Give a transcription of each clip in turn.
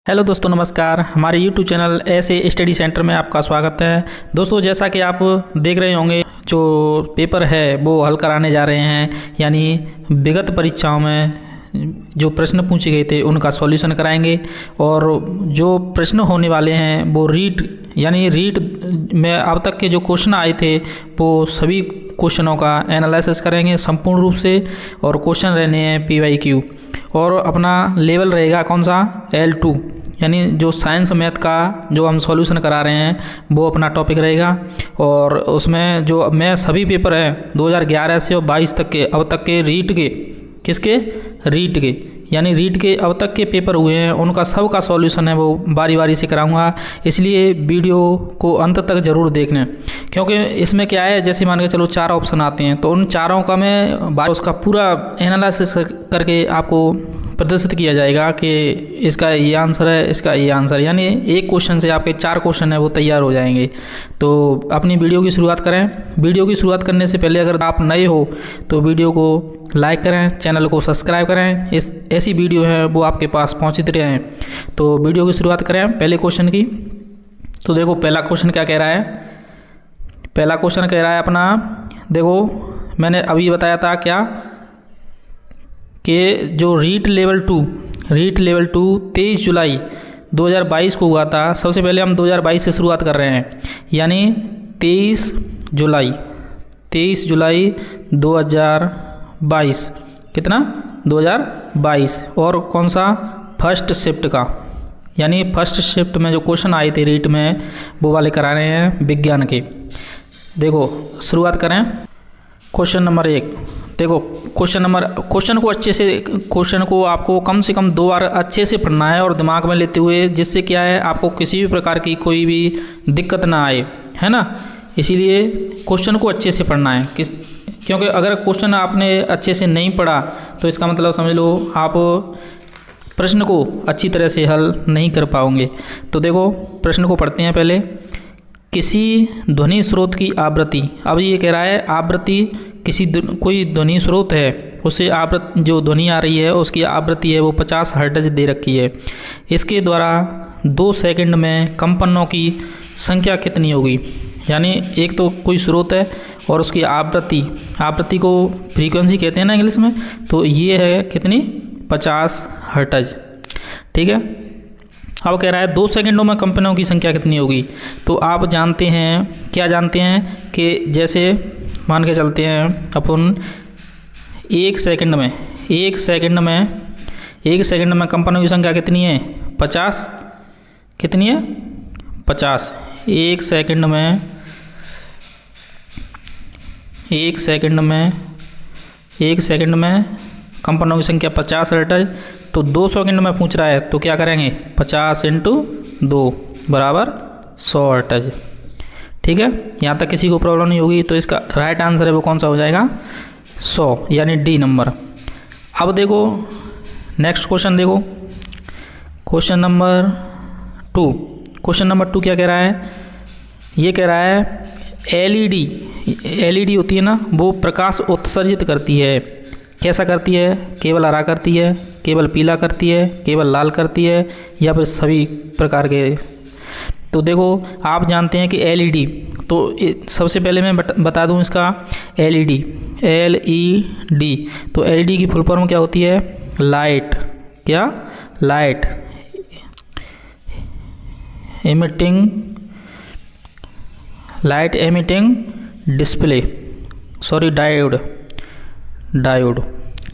Hello दोस्तों, नमस्कार। हमारे YouTube चैनल ऐसे स्टडी सेंटर में आपका स्वागत है। दोस्तों, जैसा कि आप देख रहे होंगे, जो पेपर है वो हल कराने जा रहे हैं, यानी विगत परीक्षाओं में जो प्रश्न पूछे गए थे उनका सॉल्यूशन कराएंगे। और जो प्रश्न होने वाले हैं वो रीट में अब तक के जो क्वेश्चन आए थे वो सभी क्वेश्चनों का एनालिसिस करेंगे संपूर्ण रूप से। और क्वेश्चन रहने हैं PYQ, और अपना लेवल रहेगा कौन सा, L2, यानी जो साइंस मैथ का जो हम सॉल्यूशन करा रहे हैं वो अपना टॉपिक रहेगा। और उसमें जो मैं सभी पेपर हैं 2011 से और 22 तक के अब तक के रीट के, किसके, रीट के, यानी रीट के अब तक के पेपर हुए हैं उनका सब का सॉल्यूशन है वो बारी बारी से कराऊंगा। इसलिए वीडियो को अंत तक ज़रूर देखना, क्योंकि इसमें क्या है, जैसे मान के चलो 4 ऑप्शन आते हैं तो उन चारों का मैं उसका पूरा एनालिसिस करके आपको प्रदर्शित किया जाएगा कि इसका ये आंसर है, इसका ये आंसर, यानी एक क्वेश्चन से आपके 4 क्वेश्चन है वो तैयार हो जाएंगे। तो अपनी वीडियो की शुरुआत करें। वीडियो की शुरुआत करने से पहले अगर आप नए हो तो वीडियो को लाइक करें, चैनल को सब्सक्राइब करें। ऐसी वीडियो है वो आपके पास पहुंचते रहें। तो वीडियो की शुरुआत करें पहले क्वेश्चन की। तो देखो पहला क्वेश्चन क्या कह रहा है। पहला क्वेश्चन कह रहा है अपना, देखो मैंने अभी बताया था क्या कि जो रीट लेवल टू 23 जुलाई 2022 को हुआ था। सबसे पहले हम 2022 से शुरुआत कर रहे हैं, यानी 23 जुलाई 2022, कितना, 2022। और कौन सा, फर्स्ट शिफ्ट का, यानी फर्स्ट शिफ्ट में जो क्वेश्चन आए थे रीट में वो वाले करा रहे हैं विज्ञान के। देखो शुरुआत करें क्वेश्चन नंबर 1। देखो क्वेश्चन को आपको कम से कम 2 बार अच्छे से पढ़ना है और दिमाग में लेते हुए, जिससे क्या है आपको किसी भी प्रकार की कोई भी दिक्कत ना आए, है ना। इसीलिए क्वेश्चन को अच्छे से पढ़ना है, क्योंकि अगर क्वेश्चन आपने अच्छे से नहीं पढ़ा तो इसका मतलब समझ लो आप प्रश्न को अच्छी तरह से हल नहीं कर पाओगे। तो देखो प्रश्न को पढ़ते हैं पहले। किसी ध्वनि स्रोत की आवृत्ति, अब ये कह रहा है आवृत्ति, कोई ध्वनि स्रोत है उससे आवृत्ति जो ध्वनि आ रही है उसकी आवृत्ति है वो 50 हर्ट्ज दे रखी है। इसके द्वारा 2 सेकंड में कंपनों की संख्या कितनी होगी। यानी एक तो कोई स्रोत है और उसकी आवृत्ति को फ्रीक्वेंसी कहते हैं ना इंग्लिश में, तो ये है कितनी, 50 हर्ट्ज, ठीक है। अब कह रहा है 2 सेकंडों में कंपनों की संख्या कितनी होगी। तो आप जानते हैं, क्या जानते हैं कि जैसे मान के चलते हैं अपन 1 सेकंड में कंपनों की संख्या कितनी है, 50, कितनी है, 50। 1 सेकंड में कंपनों की संख्या 50 हर्ट्ज। तो 2 सेकंड में पूछ रहा है तो क्या करेंगे, 50 × 2 बराबर 100 हर्ट्ज, ठीक है। यहाँ तक किसी को प्रॉब्लम नहीं होगी। तो इसका राइट आंसर है वो कौन सा हो जाएगा, 100, यानी डी नंबर। अब देखो नेक्स्ट क्वेश्चन, देखो क्वेश्चन नंबर 2 क्या कह रहा है। ये कह रहा है एलईडी होती है ना, वो प्रकाश उत्सर्जित करती है। कैसा करती है, केवल हरा करती है, केवल पीला करती है, केवल लाल करती है, या फिर सभी प्रकार के। तो देखो आप जानते हैं कि एलईडी, तो सबसे पहले मैं बता दूं इसका एलईडी, तो एलईडी की फुल फॉर्म क्या होती है, लाइट एमिटिंग डिस्प्ले, डायोड,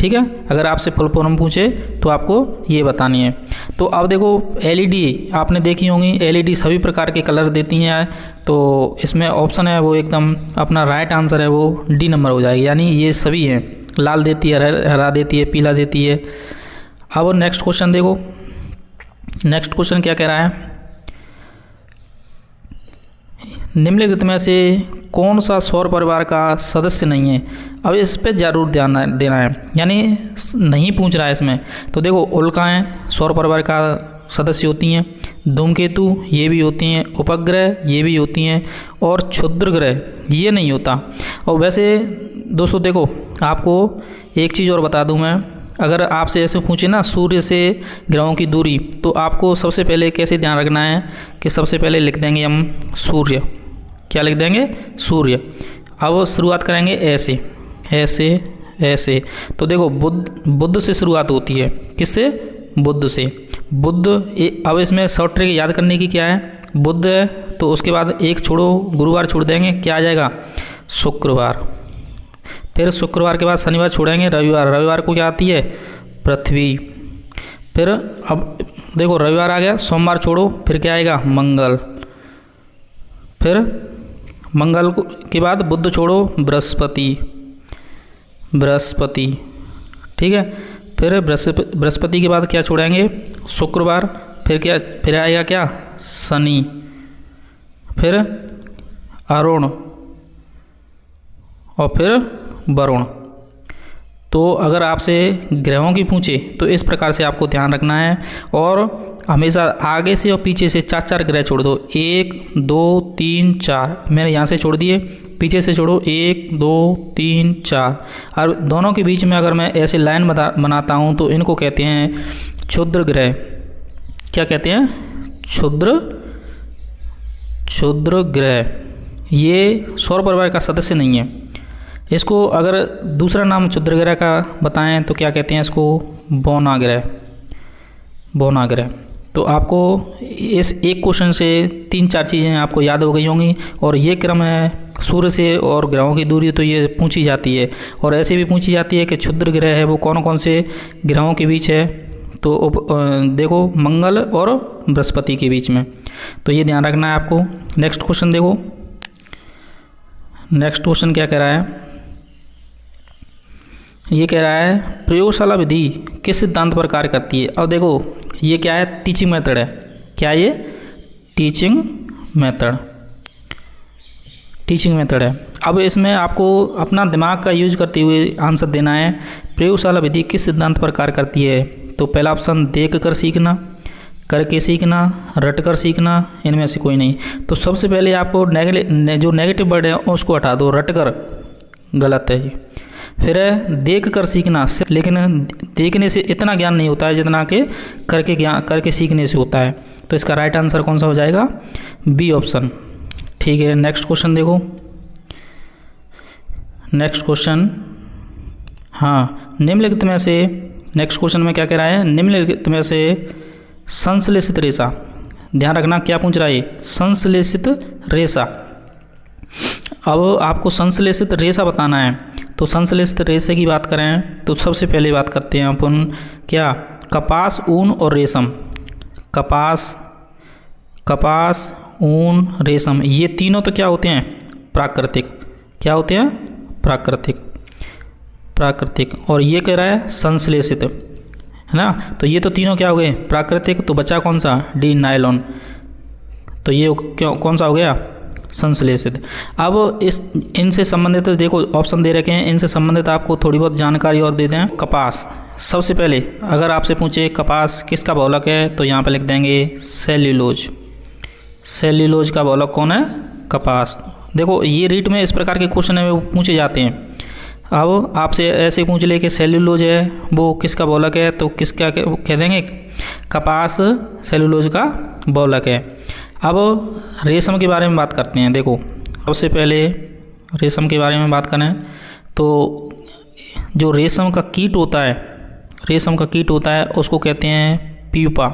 ठीक है। अगर आपसे फुल फॉर्म पूछे तो आपको ये बतानी है। तो अब देखो एलईडी आपने देखी होंगी, एलईडी सभी प्रकार के कलर देती हैं। तो इसमें ऑप्शन है वो एकदम अपना राइट आंसर है वो डी नंबर हो जाएगी, यानी ये सभी हैं, लाल देती है, हरा देती है, पीला देती है। अब नेक्स्ट क्वेश्चन देखो, नेक्स्ट क्वेश्चन क्या कह रहा है, निम्नलिखित में से कौन सा सौर परिवार का सदस्य नहीं है। अब इस पे जरूर ध्यान देना है, यानी नहीं पूछ रहा है इसमें। तो देखो उल्काएं सौर परिवार का सदस्य होती हैं, धूमकेतु ये भी होती हैं, उपग्रह ये भी होती हैं, और क्षुद्र ग्रह ये नहीं होता। और वैसे दोस्तों देखो आपको एक चीज़ और बता दूं मैं, अगर आपसे ऐसे पूछे ना सूर्य से ग्रहों की दूरी, तो आपको सबसे पहले कैसे ध्यान रखना है कि सबसे पहले लिख देंगे हम सूर्य। क्या लिख देंगे? सूर्य। अब शुरुआत करेंगे ऐसे ऐसे ऐसे। तो देखो बुध से शुरुआत होती है। किससे? बुध से। बुध। अब इसमें शॉर्ट ट्रिक याद करने की क्या है? बुध है तो उसके बाद एक छोड़ो, गुरुवार छोड़ देंगे, क्या आ जाएगा? शुक्रवार। फिर शुक्रवार के बाद शनिवार छोड़ेंगे, रविवार। रविवार को क्या आती है? पृथ्वी। फिर अब देखो रविवार आ गया, सोमवार छोड़ो, फिर क्या आएगा? मंगल। फिर मंगल के बाद बुध छोड़ो, बृहस्पति। बृहस्पति, ठीक है। फिर बृहस्पति के बाद क्या छोड़ेंगे? शुक्रवार। फिर क्या? फिर आएगा क्या? शनि। फिर अरुण और फिर वरुण। तो अगर आपसे ग्रहों की पूछे तो इस प्रकार से आपको ध्यान रखना है, और हमेशा आगे से और पीछे से 4-4 ग्रह छोड़ दो। 1 2 3 4 मैंने यहाँ से छोड़ दिए, पीछे से छोड़ो 1 2 3 4। और दोनों के बीच में अगर मैं ऐसे लाइन बनाता हूँ तो इनको कहते हैं क्षुद्र ग्रह। क्या कहते हैं? क्षुद्र ग्रह। ये सौर परिवार का सदस्य नहीं है। इसको अगर दूसरा नाम क्षुद्र ग्रह का बताएं तो क्या कहते हैं इसको? बौना ग्रह। बौना ग्रह। तो आपको इस एक क्वेश्चन से 3-4 चीज़ें आपको याद हो गई होंगी, और ये क्रम है सूर्य से और ग्रहों की दूरी, तो ये पूछी जाती है। और ऐसे भी पूछी जाती है कि क्षुद्र ग्रह है वो कौन कौन से ग्रहों के बीच है, तो देखो मंगल और बृहस्पति के बीच में। तो ये ध्यान रखना है आपको। नेक्स्ट क्वेश्चन देखो, नेक्स्ट क्वेश्चन क्या कह रहा है? ये कह रहा है प्रयोगशाला विधि किस सिद्धांत पर कार्य करती है। अब देखो ये क्या है? टीचिंग मेथड है। क्या ये? Teaching method. टीचिंग मेथड है। अब इसमें आपको अपना दिमाग का यूज करते हुए आंसर देना है। प्रयोगशाला विधि किस सिद्धांत पर कार्य करती है? तो पहला ऑप्शन देख कर सीखना, करके सीखना, रट कर सीखना, इनमें से कोई नहीं। तो सबसे पहले आपको जो नेगेटिव वर्ड है उसको हटा दो। रट कर गलत है ये। फिर है देख कर सीखना, लेकिन देखने से इतना ज्ञान नहीं होता है जितना कि करके सीखने से होता है। तो इसका राइट आंसर कौन सा हो जाएगा? B option. ठीक है, नेक्स्ट क्वेश्चन देखो। नेक्स्ट क्वेश्चन, हाँ, निम्नलिखित में से, नेक्स्ट क्वेश्चन में क्या कह रहा है? निम्नलिखित में से संश्लेषित रेशा, ध्यान रखना क्या पूछ रहा है? संश्लेषित रेशा। अब आपको संश्लेषित रेशा बताना है। तो संश्लेषित रेशे की बात करें तो सबसे पहले बात करते हैं अपन क्या? कपास, ऊन और रेशम। कपास, ऊन, रेशम, ये तीनों तो क्या होते हैं? प्राकृतिक। क्या होते हैं? प्राकृतिक। और ये कह रहा है संश्लेषित, है ना। तो ये तो तीनों क्या हो गए? प्राकृतिक। तो बचा कौन सा? D, nylon. तो ये कौन सा हो गया? संश्लेषित। अब इनसे संबंधित देखो ऑप्शन दे रखे हैं, इनसे संबंधित आपको थोड़ी बहुत जानकारी और दे दें। कपास, सबसे पहले अगर आपसे पूछे कपास किसका बहुलक है तो यहाँ पे लिख देंगे सेल्यूलोज। सेल्यूलोज का बहुलक कौन है? कपास। देखो ये रीट में इस प्रकार के क्वेश्चन है वो पूछे जाते हैं। अब आपसे ऐसे पूछ ले कि सेल्यूलोज है वो किसका बहुलक है, तो किसका कह देंगे? कपास सेल्यूलोज का बहुलक है। अब रेशम के बारे में बात करते हैं। देखो सबसे पहले रेशम के बारे में बात करें तो जो रेशम का कीट होता है उसको कहते हैं प्यूपा।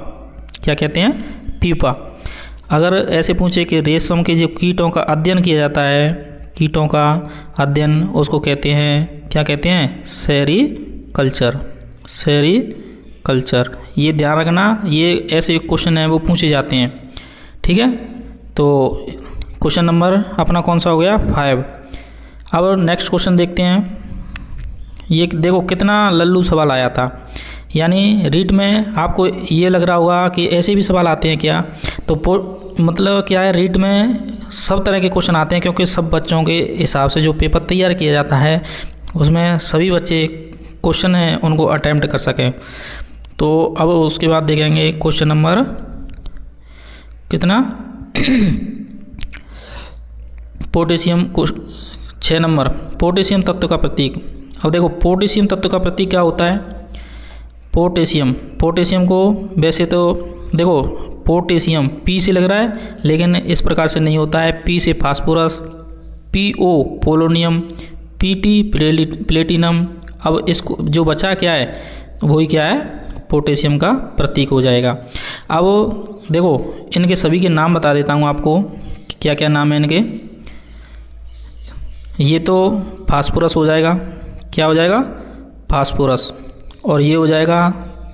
क्या कहते हैं? प्यूपा। अगर ऐसे पूछे कि रेशम के जो कीटों का अध्ययन किया जाता है, कीटों का अध्ययन, उसको कहते हैं, क्या कहते हैं? सेरीकल्चर। सेरीकल्चर, ये ध्यान रखना, ये ऐसे क्वेश्चन है वो पूछे जाते हैं। ठीक है, तो क्वेश्चन नंबर अपना कौन सा हो गया? 5। अब नेक्स्ट क्वेश्चन देखते हैं। ये देखो कितना लल्लू सवाल आया था, यानी रीट में आपको ये लग रहा होगा कि ऐसे भी सवाल आते हैं क्या, तो मतलब क्या है, रीट में सब तरह के क्वेश्चन आते हैं क्योंकि सब बच्चों के हिसाब से जो पेपर तैयार किया जाता है उसमें सभी बच्चे क्वेश्चन हैं उनको अटैम्प्ट कर सकें। तो अब उसके बाद देखेंगे क्वेश्चन नंबर कितना पोटेशियम, 6 नंबर, पोटेशियम तत्व का प्रतीक। अब देखो पोटेशियम तत्व का प्रतीक क्या होता है? पोटेशियम, पोटेशियम को वैसे तो देखो पोटेशियम पी से लग रहा है, लेकिन इस प्रकार से नहीं होता है। पी से phosphorus, PO polonium, PT platinum. अब इसको जो बचा क्या है, वही क्या है, पोटेशियम का प्रतीक हो जाएगा। अब देखो इनके सभी के नाम बता देता हूँ आपको, क्या क्या नाम है इनके। ये तो फास्फोरस हो जाएगा, क्या हो जाएगा, फास्फोरस। और ये हो जाएगा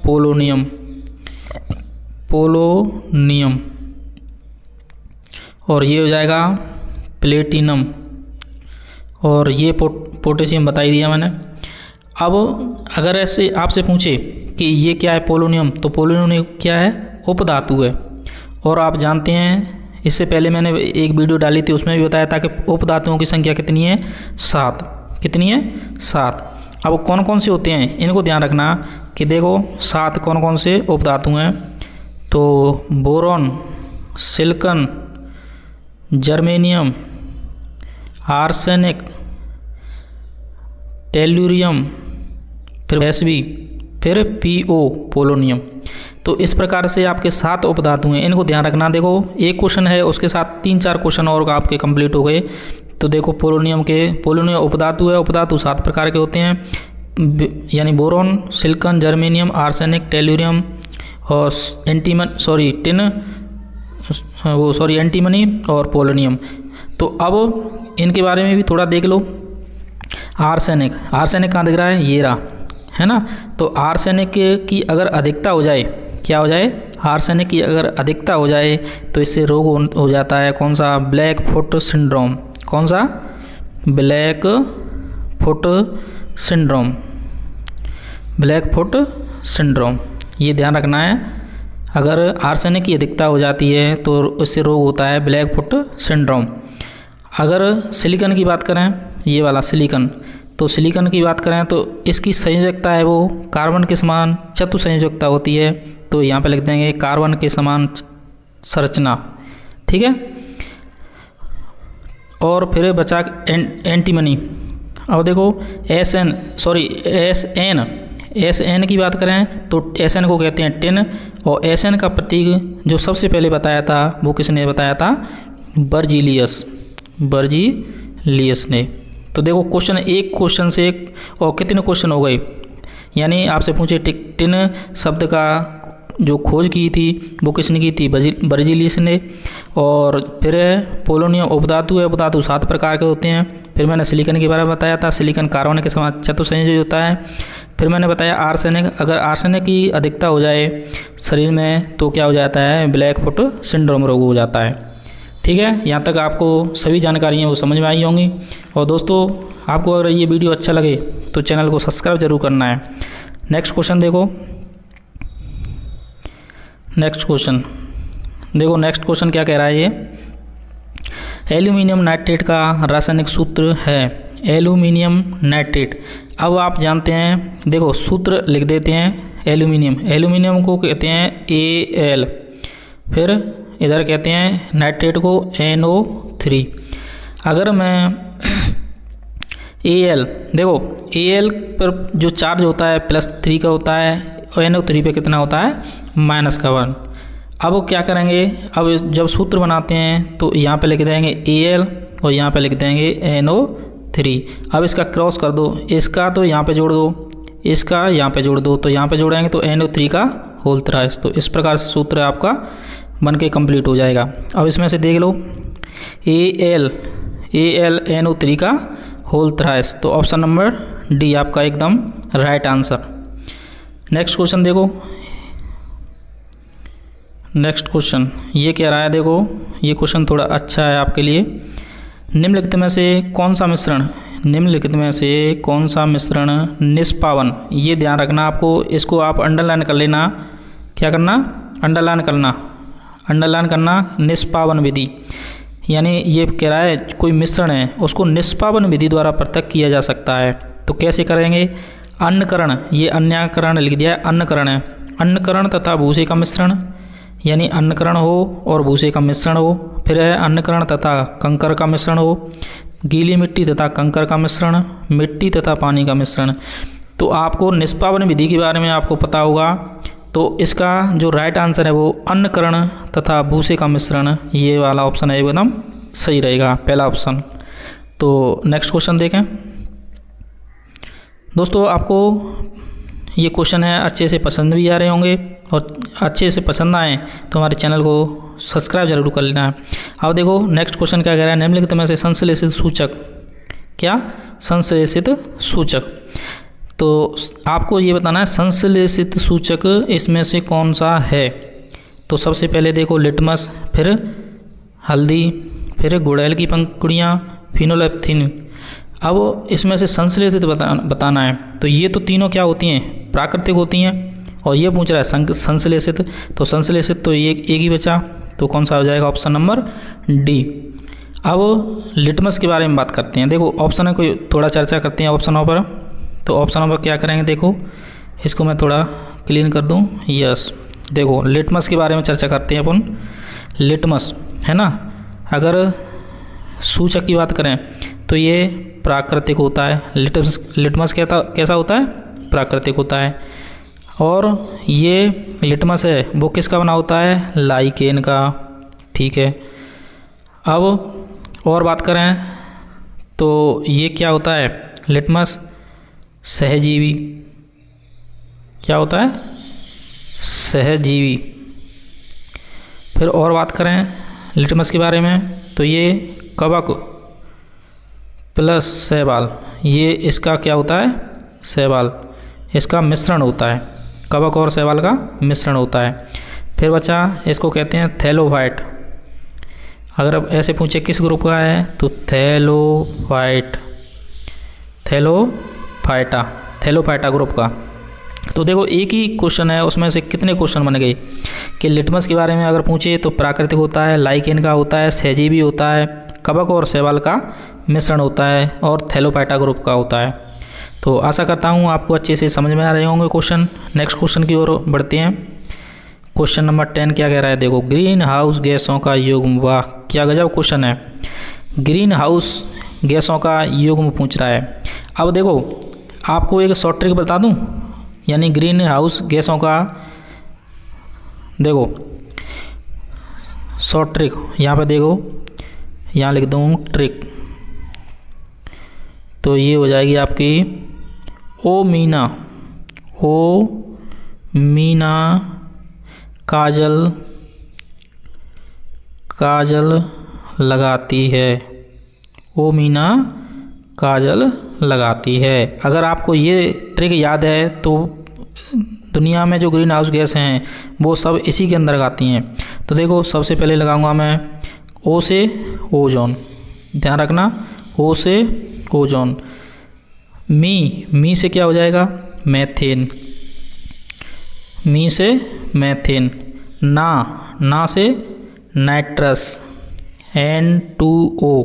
पोलोनियम, पोलोनियम। और ये हो जाएगा प्लेटिनम। और ये पोटेशियम बता ही दिया मैंने। अब अगर ऐसे आपसे पूछे कि ये क्या है पोलोनियम, तो पोलोनियम क्या है, उपधातु है। और आप जानते हैं, इससे पहले मैंने एक वीडियो डाली थी, उसमें भी बताया था कि उपधातुओं की संख्या कितनी है, 7। कितनी है, 7। अब कौन कौन से होते हैं इनको ध्यान रखना कि देखो 7 कौन कौन से उपधातु हैं। तो boron, silicon, germanium, arsenic, tellurium, फिर एसबी, फिर PO पोलोनियम। तो इस प्रकार से आपके 7 उपधातु हैं, इनको ध्यान रखना। देखो एक क्वेश्चन है, उसके साथ 3-4 क्वेश्चन और आपके कंप्लीट हो गए। तो देखो पोलोनियम उपधातु है। उपधातु 7 प्रकार के होते हैं, यानी boron, silicon, germanium, arsenic, tellurium और एंटीमनी और पोलोनियम। तो अब इनके बारे में भी थोड़ा देख लो। आर्सेनिक, आर्सेनिक कहाँ दिख रहा है, ये रहा, है ना। तो आर्सेनिक की अगर अधिकता हो जाए, क्या हो जाए, आर्सेनिक की अगर अधिकता हो जाए तो इससे रोग हो जाता है, कौन सा, ब्लैक फुट सिंड्रोम। कौन सा, black foot syndrome, black foot syndrome. ये ध्यान रखना है, अगर आर्सेनिक की अधिकता हो जाती है तो इससे रोग होता है ब्लैक फुट सिंड्रोम। अगर सिलिकॉन की बात करें, ये वाला सिलिकॉन, तो सिलिकॉन की बात करें तो इसकी संयोजकता है वो कार्बन के समान चतुसंयोजकता होती है। तो यहाँ पे लिख देंगे कार्बन के समान संरचना, ठीक है। और फिर बचा एंटीमनी। अब देखो एसएन की बात करें तो एसएन को कहते हैं टिन। और एसएन का प्रतीक जो सबसे पहले बताया था वो किसने बताया था, बर्जीलियस ने। तो देखो एक क्वेश्चन से और कितने क्वेश्चन हो गए, यानी आपसे पूछे टिन शब्द का जो खोज की थी वो किसने की थी, बर्जीलियस ने। और फिर पोलोनियम उपधातु है, उपधातु 7 प्रकार के होते हैं। फिर मैंने सिलिकॉन के बारे में बताया था, सिलिकॉन कार्बन के समान चतुसंयोजी होता है। फिर मैंने बताया आर्सेनिक, अगर आर्सेनिक की अधिकता हो जाए शरीर में तो क्या हो जाता है, ब्लैक फुट सिंड्रोम रोग हो जाता है, ठीक है। यहाँ तक आपको सभी जानकारियाँ वो समझ में आई होंगी। और दोस्तों आपको अगर ये वीडियो अच्छा लगे तो चैनल को सब्सक्राइब जरूर करना है। नेक्स्ट क्वेश्चन देखो, नेक्स्ट क्वेश्चन क्या कह रहा है, ये एल्यूमिनियम नाइट्रेट का रासायनिक सूत्र है, एल्यूमिनियम नाइट्रेट। अब आप जानते हैं, देखो सूत्र लिख देते हैं। एल्यूमिनियम को कहते हैं Al, फिर इधर कहते हैं नाइट्रेट को NO3। अगर मैं Al, देखो Al पर जो चार्ज होता है +3 का होता है और NO3 पे कितना होता है, -1। अब क्या करेंगे, अब जब सूत्र बनाते हैं तो यहाँ पे लिख देंगे Al और यहाँ पे लिख देंगे NO3। अब इसका क्रॉस कर दो, इसका तो यहाँ पे जोड़ दो, इसका यहाँ पे जोड़ दो, तो यहाँ पे जोड़ेंगे तो NO3 का होल थ्राइस। तो इस प्रकार से सूत्र आपका बन के कम्प्लीट हो जाएगा। अब इसमें से देख लो AlNO3 का होल थ्राइस। तो ऑप्शन नंबर डी आपका एकदम राइट आंसर। नेक्स्ट क्वेश्चन देखो, नेक्स्ट क्वेश्चन ये कह रहा है, देखो ये क्वेश्चन थोड़ा अच्छा है आपके लिए। निम्नलिखित में से कौन सा मिश्रण निष्पावन, ये ध्यान रखना आपको, इसको आप अंडरलाइन कर लेना। क्या करना, अंडरलाइन करना निष्पावन विधि। यानी ये कह रहा है कोई मिश्रण है उसको निष्पावन विधि द्वारा पृथक किया जा सकता है। तो कैसे करेंगे, अन्नकरण, ये अन्यकरण लिख दिया है, अन्नकरण है, अन्नकरण तथा भूसे का मिश्रण, यानी अन्नकरण हो और भूसे का मिश्रण हो। फिर है अन्नकरण तथा कंकर का मिश्रण हो, गीली मिट्टी तथा कंकर का मिश्रण, मिट्टी तथा पानी का मिश्रण। तो आपको निष्पादन विधि के बारे में आपको पता होगा। तो इसका जो राइट आंसर है वो अन्नकरण तथा भूसे का मिश्रण, ये वाला ऑप्शन है एकदम सही रहेगा, पहला ऑप्शन। तो नेक्स्ट क्वेश्चन देखें दोस्तों। आपको ये क्वेश्चन है अच्छे से पसंद भी आ रहे होंगे, और अच्छे से पसंद आए तो हमारे चैनल को सब्सक्राइब जरूर कर लेना है। अब देखो नेक्स्ट क्वेश्चन क्या कह रहा है, निम्नलिखित में से संश्लेषित सूचक, क्या संश्लेषित सूचक, तो आपको ये बताना है संश्लेषित सूचक इसमें से कौन सा है। तो सबसे पहले देखो लिटमस, फिर हल्दी, फिर गुड़ैल की पंखुड़ियाँ, फिनोलेप्थीन। अब इसमें से संश्लेषित बताना है। तो ये तो तीनों क्या होती हैं, प्राकृतिक होती हैं, और ये पूछ रहा है संश्लेषित। तो संश्लेषित तो ये एक ही बचा, तो कौन सा हो जाएगा, ऑप्शन नंबर डी। अब लिटमस के बारे में बात करते हैं। देखो ऑप्शन है, कोई थोड़ा चर्चा करते हैं ऑप्शनों पर। तो ऑप्शनों पर क्या करेंगे, देखो इसको मैं थोड़ा क्लीन कर दूं। यस, देखो लिटमस के बारे में चर्चा करते हैं अपन। लिटमस है ना, अगर सूचक की बात करें तो ये प्राकृतिक होता है। लिटमस कैसा होता है, प्राकृतिक होता है। और ये लिटमस है वो किसका बना होता है, लाइकेन का, ठीक है। अब और बात करें तो ये क्या होता है, लिटमस सहजीवी, क्या होता है, सहजीवी। फिर और बात करें लिटमस के बारे में तो ये कवक प्लस शैवाल, ये इसका क्या होता है, शैवाल, इसका मिश्रण होता है, कवक और शैवाल का मिश्रण होता है। फिर बचा इसको कहते हैं थैलोफाइट। अगर अब ऐसे पूछे किस ग्रुप का है तो थैलोफाइटा ग्रुप का। तो देखो एक ही क्वेश्चन है, उसमें से कितने क्वेश्चन बन गए कि लिटमस के बारे में अगर पूछे तो प्राकृतिक होता है, लाइकेन का होता है, सहजीवी होता है, कवक और शैवाल का मिश्रण होता है, और थैलोफाइटा ग्रुप का होता है। तो आशा करता हूँ आपको अच्छे से समझ में आ रहे होंगे क्वेश्चन। नेक्स्ट क्वेश्चन की ओर बढ़ते हैं। क्वेश्चन नंबर 10 क्या कह रहा है, देखो ग्रीन हाउस गैसों का युग्म। वाह क्या गजब क्वेश्चन है, ग्रीन हाउस गैसों का युग्म पूछ रहा है। अब देखो आपको एक शॉर्ट ट्रिक बता दूं, यानी ग्रीन हाउस गैसों का, देखो शॉर्ट ट्रिक यहाँ पे देखो, यहाँ लिख दूँ ट्रिक, तो ये हो जाएगी आपकी ओ मीना काजल लगाती है, ओ मीना काजल लगाती है। अगर आपको ये ट्रिक याद है तो दुनिया में जो ग्रीन हाउस गैस हैं वो सब इसी के अंदर आती हैं। तो देखो सबसे पहले लगाऊंगा मैं ओ से ओजोन, ध्यान रखना, ओ से ओजोन। मी से क्या हो जाएगा, मैथेन, मी से मैथेन। ना से नाइट्रस, N2O,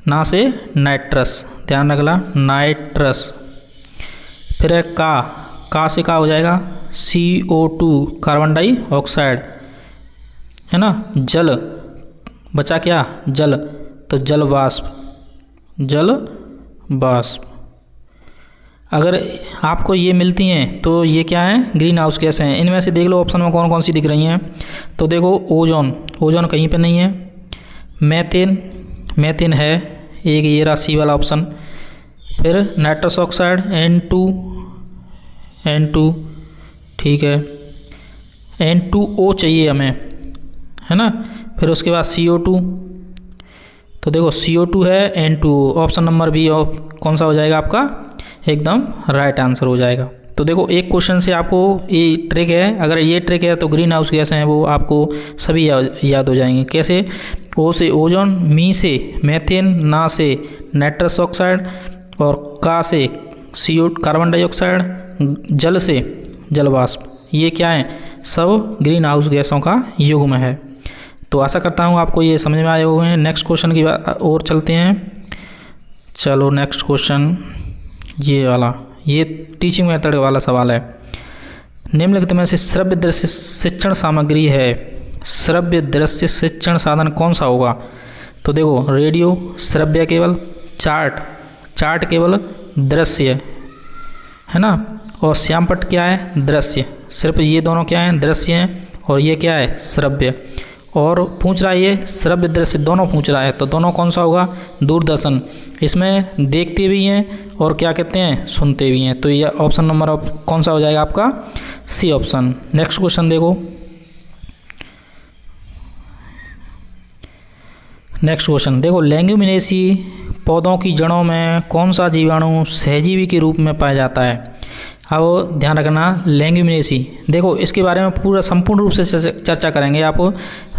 ना से नाइट्रस, ध्यान रखना नाइट्रस। फिर है का से का हो जाएगा CO2, कार्बन डाइऑक्साइड, है ना। जल बचा क्या, जल, तो जल वाष्प। अगर आपको ये मिलती हैं तो ये क्या है, ग्रीन हाउस गैस हैं। इनमें से देख लो ऑप्शन में कौन कौन सी दिख रही हैं। तो देखो ओजोन कहीं पे नहीं है। मैथेन है एक, ये रहा सी वाला ऑप्शन। फिर नाइट्रस ऑक्साइड N2, ठीक है, N2O चाहिए हमें, है ना। फिर उसके बाद CO2, तो देखो CO2 है, N2O, ऑप्शन नंबर बी कौन सा हो जाएगा आपका, एकदम राइट आंसर हो जाएगा। तो देखो एक क्वेश्चन से आपको ये ट्रिक है, अगर ये ट्रिक है तो ग्रीन हाउस गैस हैं वो आपको सभी याद हो जाएंगे। कैसे, ओ से ओजोन, मी से मैथेन, ना से नाइट्रस ऑक्साइड, और का से CO2 कार्बन डाइऑक्साइड, जल से जल वाष्प। ये क्या है, सब ग्रीन हाउस गैसों का युग्म है। तो आशा करता हूँ आपको ये समझ में आए होंगे। नेक्स्ट क्वेश्चन की ओर चलते हैं। चलो नेक्स्ट क्वेश्चन ये वाला, ये टीचिंग मेथड वाला सवाल है। निम्नलिखित में से श्रव्य दृश्य शिक्षण सामग्री है, श्रव्य दृश्य शिक्षण साधन कौन सा होगा। तो देखो रेडियो श्रव्य केवल, चार्ट केवल दृश्य, है ना। और श्यामपट्ट क्या है, दृश्य। सिर्फ ये दोनों क्या हैं, दृश्य हैं, और ये क्या है, श्रव्य। और पूछ रहा है ये श्रव्य दृश्य दोनों पूछ रहा है, तो दोनों कौन सा होगा, दूरदर्शन। इसमें देखते भी हैं और क्या कहते हैं, सुनते भी हैं। तो ये ऑप्शन नंबर कौन सा हो जाएगा आपका, सी ऑप्शन। नेक्स्ट क्वेश्चन देखो। नेक्स्ट क्वेश्चन देखो, लेग्यूमिनेसी पौधों की जड़ों में कौन सा जीवाणु सहजीवी के रूप में पाया जाता है। अब ध्यान रखना, लेग्यूमिनेसी, देखो इसके बारे में पूरा संपूर्ण रूप से चर्चा करेंगे, आप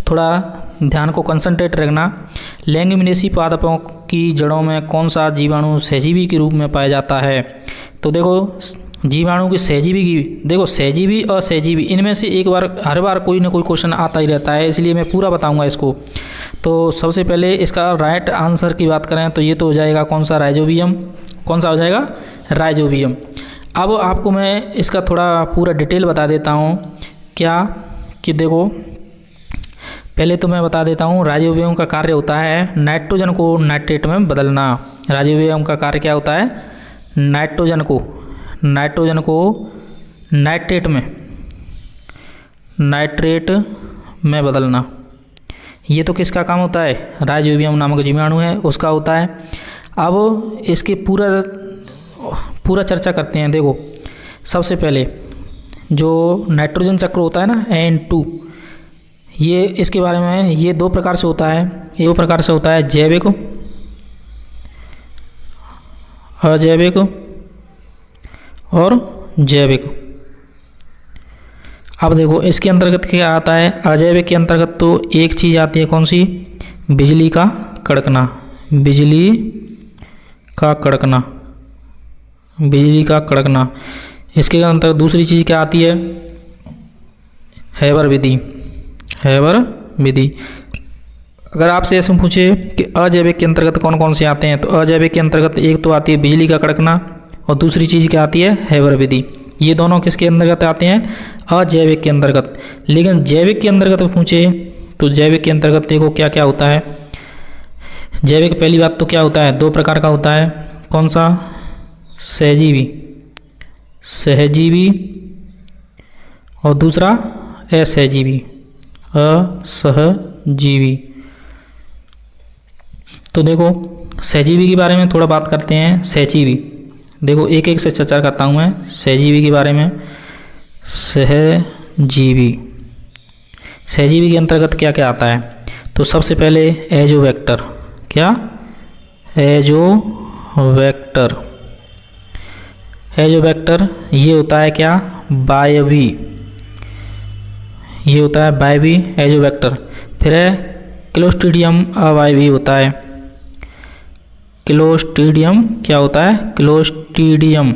थोड़ा ध्यान को कंसंट्रेट रखना। लेग्यूमिनेसी पादपों की जड़ों में कौन सा जीवाणु सहजीवी के रूप में पाया जाता है। तो देखो जीवाणु की सहजीवी की, देखो सहजीवी और सहजीवी इनमें से एक बार हर बार कोई ना कोई क्वेश्चन आता ही रहता है, इसलिए मैं पूरा बताऊंगा इसको। तो सबसे पहले इसका राइट आंसर की बात करें तो ये तो हो जाएगा कौन सा, राइजोबियम। कौन सा हो जाएगा, राइजोबियम। अब आपको मैं इसका थोड़ा पूरा डिटेल बता देता हूँ, क्या कि देखो पहले तो मैं बता देता हूँ, राइजोबियम का कार्य होता है नाइट्रोजन को नाइट्रेट में बदलना। राइजोबियम का कार्य क्या होता है, नाइट्रोजन को नाइट्रेट में बदलना। ये तो किसका काम होता है, राइजोबियम नामक जीवाणु है उसका होता है। अब इसके पूरा चर्चा करते हैं। देखो सबसे पहले जो नाइट्रोजन चक्र होता है ना, N2, ये इसके बारे में ये दो प्रकार से होता है। ये दो प्रकार से होता है, जैविक अजैविक और जैविक। अब देखो इसके अंतर्गत क्या आता है, अजैविक के अंतर्गत तो एक चीज़ आती है, कौन सी, बिजली का कड़कना। बिजली का कड़कना। इसके अंतर्गत दूसरी चीज़ क्या आती है, हैबर विधि। अगर आपसे ऐसे पूछे कि अजैविक के अंतर्गत कौन कौन से आते हैं, तो अजैविक के अंतर्गत एक तो आती है बिजली का कड़कना और दूसरी चीज़ क्या आती है, हैबर विधि। ये दोनों किसके अंतर्गत आते हैं, अजैविक के अंतर्गत। लेकिन जैविक के अंतर्गत पूछे तो जैविक के अंतर्गत देखो क्या क्या होता है। जैविक पहली बात तो क्या होता है, दो प्रकार का होता है, कौन सा, सहजीवी और दूसरा असहजीवी। तो देखो सहजीवी के बारे में थोड़ा बात करते हैं। सहजीवी देखो एक एक से चर्चा करता हूँ मैं सहजीवी के बारे में। सहजीवी के अंतर्गत क्या क्या आता है, तो सबसे पहले एजोवेक्टर। क्या, एजोवेक्टर ये होता है क्या, वायवी। ये होता है वायवी एजोवेक्टर। फिर है क्लोस्ट्रीडियम अवायवी होता है। क्लोस्ट्रीडियम क्या होता है, क्लोस्ट्रीडियम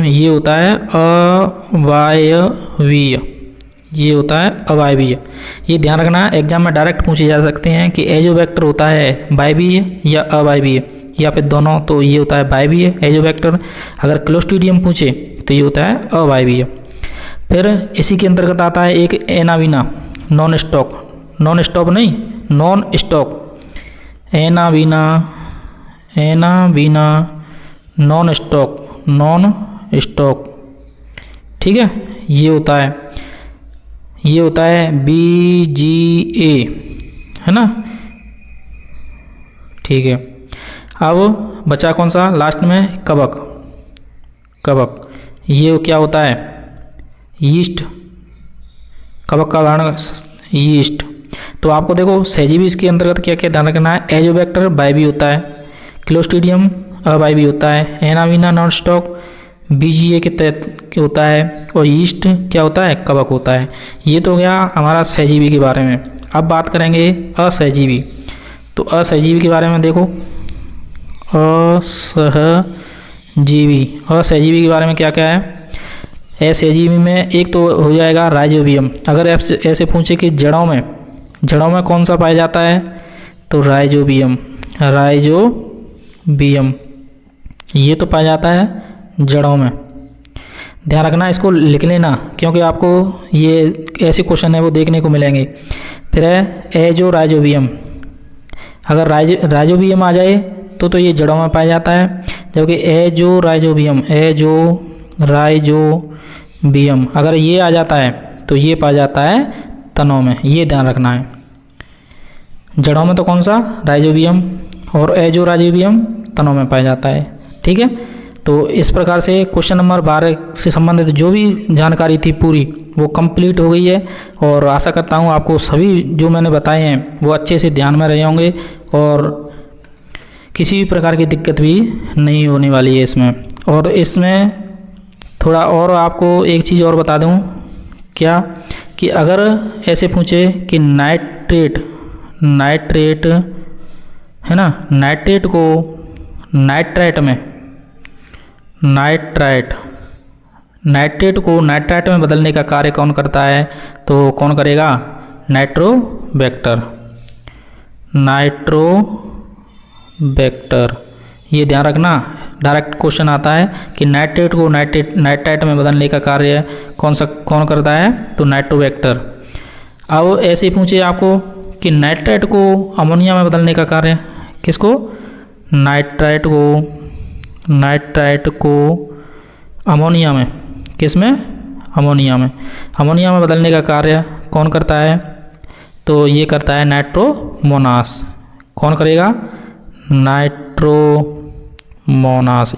ये होता है अवायवीय। ये होता है अवायवीय। ये ध्यान रखना, एग्जाम में डायरेक्ट पूछे जा सकते हैं कि एजोवेक्टर होता है वायवीय या अवायवीय या फिर दोनों। तो ये होता है वायवीय एजोवेक्टर। अगर क्लोस्ट्रीडियम पूछे तो ये होता है अवायवीय। फिर इसी के अंतर्गत आता है एक एनावीना नॉन स्टॉक। एनावीना नॉन स्टॉक। ठीक है, ये होता है BGA, है ना। ठीक है, अब बचा कौन सा लास्ट में, कवक। ये क्या होता है, यीस्ट। कवक का उदाहरण यीस्ट। तो आपको देखो सहजीवी इसके अंतर्गत क्या क्या ध्यान रखना है, एजोवेक्टर वायवी होता है, क्लोस्ट्रीडियम अवायवी होता है, एनावीना नॉन स्टॉक BGA के तहत होता है, और यीस्ट क्या होता है, कवक होता है। ये तो गया हमारा सहजीवी के बारे में। अब बात करेंगे असहजीवी। तो असहजीवी के बारे में देखो, असहजीवी के बारे में क्या क्या है। असहजीवी में एक तो हो जाएगा राइजोबियम। अगर ऐसे पूछे कि जड़ों में कौन सा पाया जाता है, तो राइजोबियम ये तो पाया जाता है जड़ों में। ध्यान रखना, इसको लिख लेना, क्योंकि आपको ये ऐसे क्वेश्चन है वो देखने को मिलेंगे। फिर है एजोराइजोबियम। अगर राइजोबियम आ जाए तो ये जड़ों में पाया जाता है। जबकि एजोराइजोबियम अगर ये आ जाता है तो ये पा जाता है तनों में, ये ध्यान रखना है। जड़ों में तो कौन सा, राइजोबियम, और एजोराइजोबियम तनों में पाया जाता है। ठीक है, तो इस प्रकार से क्वेश्चन नंबर 12 से संबंधित जो भी जानकारी थी पूरी वो कंप्लीट हो गई है, और आशा करता हूँ आपको सभी जो मैंने बताए हैं वो अच्छे से ध्यान में रहे होंगे और किसी भी प्रकार की दिक्कत भी नहीं होने वाली है इसमें। और इसमें थोड़ा और आपको एक चीज़ और बता दूँ, क्या कि अगर ऐसे पूछे कि नाइट्रेट है ना, नाइट्रेट को नाइट्राइट में बदलने का कार्य कौन करता है, तो कौन करेगा, नाइट्रोबैक्टर। ये ध्यान रखना, डायरेक्ट क्वेश्चन आता है कि नाइट्रेट को नाइट्राइट में बदलने का कार्य कौन करता है, तो नाइट्रोबैक्टर। अब ऐसे पूछे आपको कि नाइट्राइट को अमोनिया में बदलने का कार्य, किसको, नाइट्राइट को अमोनिया में, किस में, अमोनिया में बदलने का कार्य कौन करता है, तो ये करता है नाइट्रोमोनास। कौन करेगा, नाइट्रोमोनास।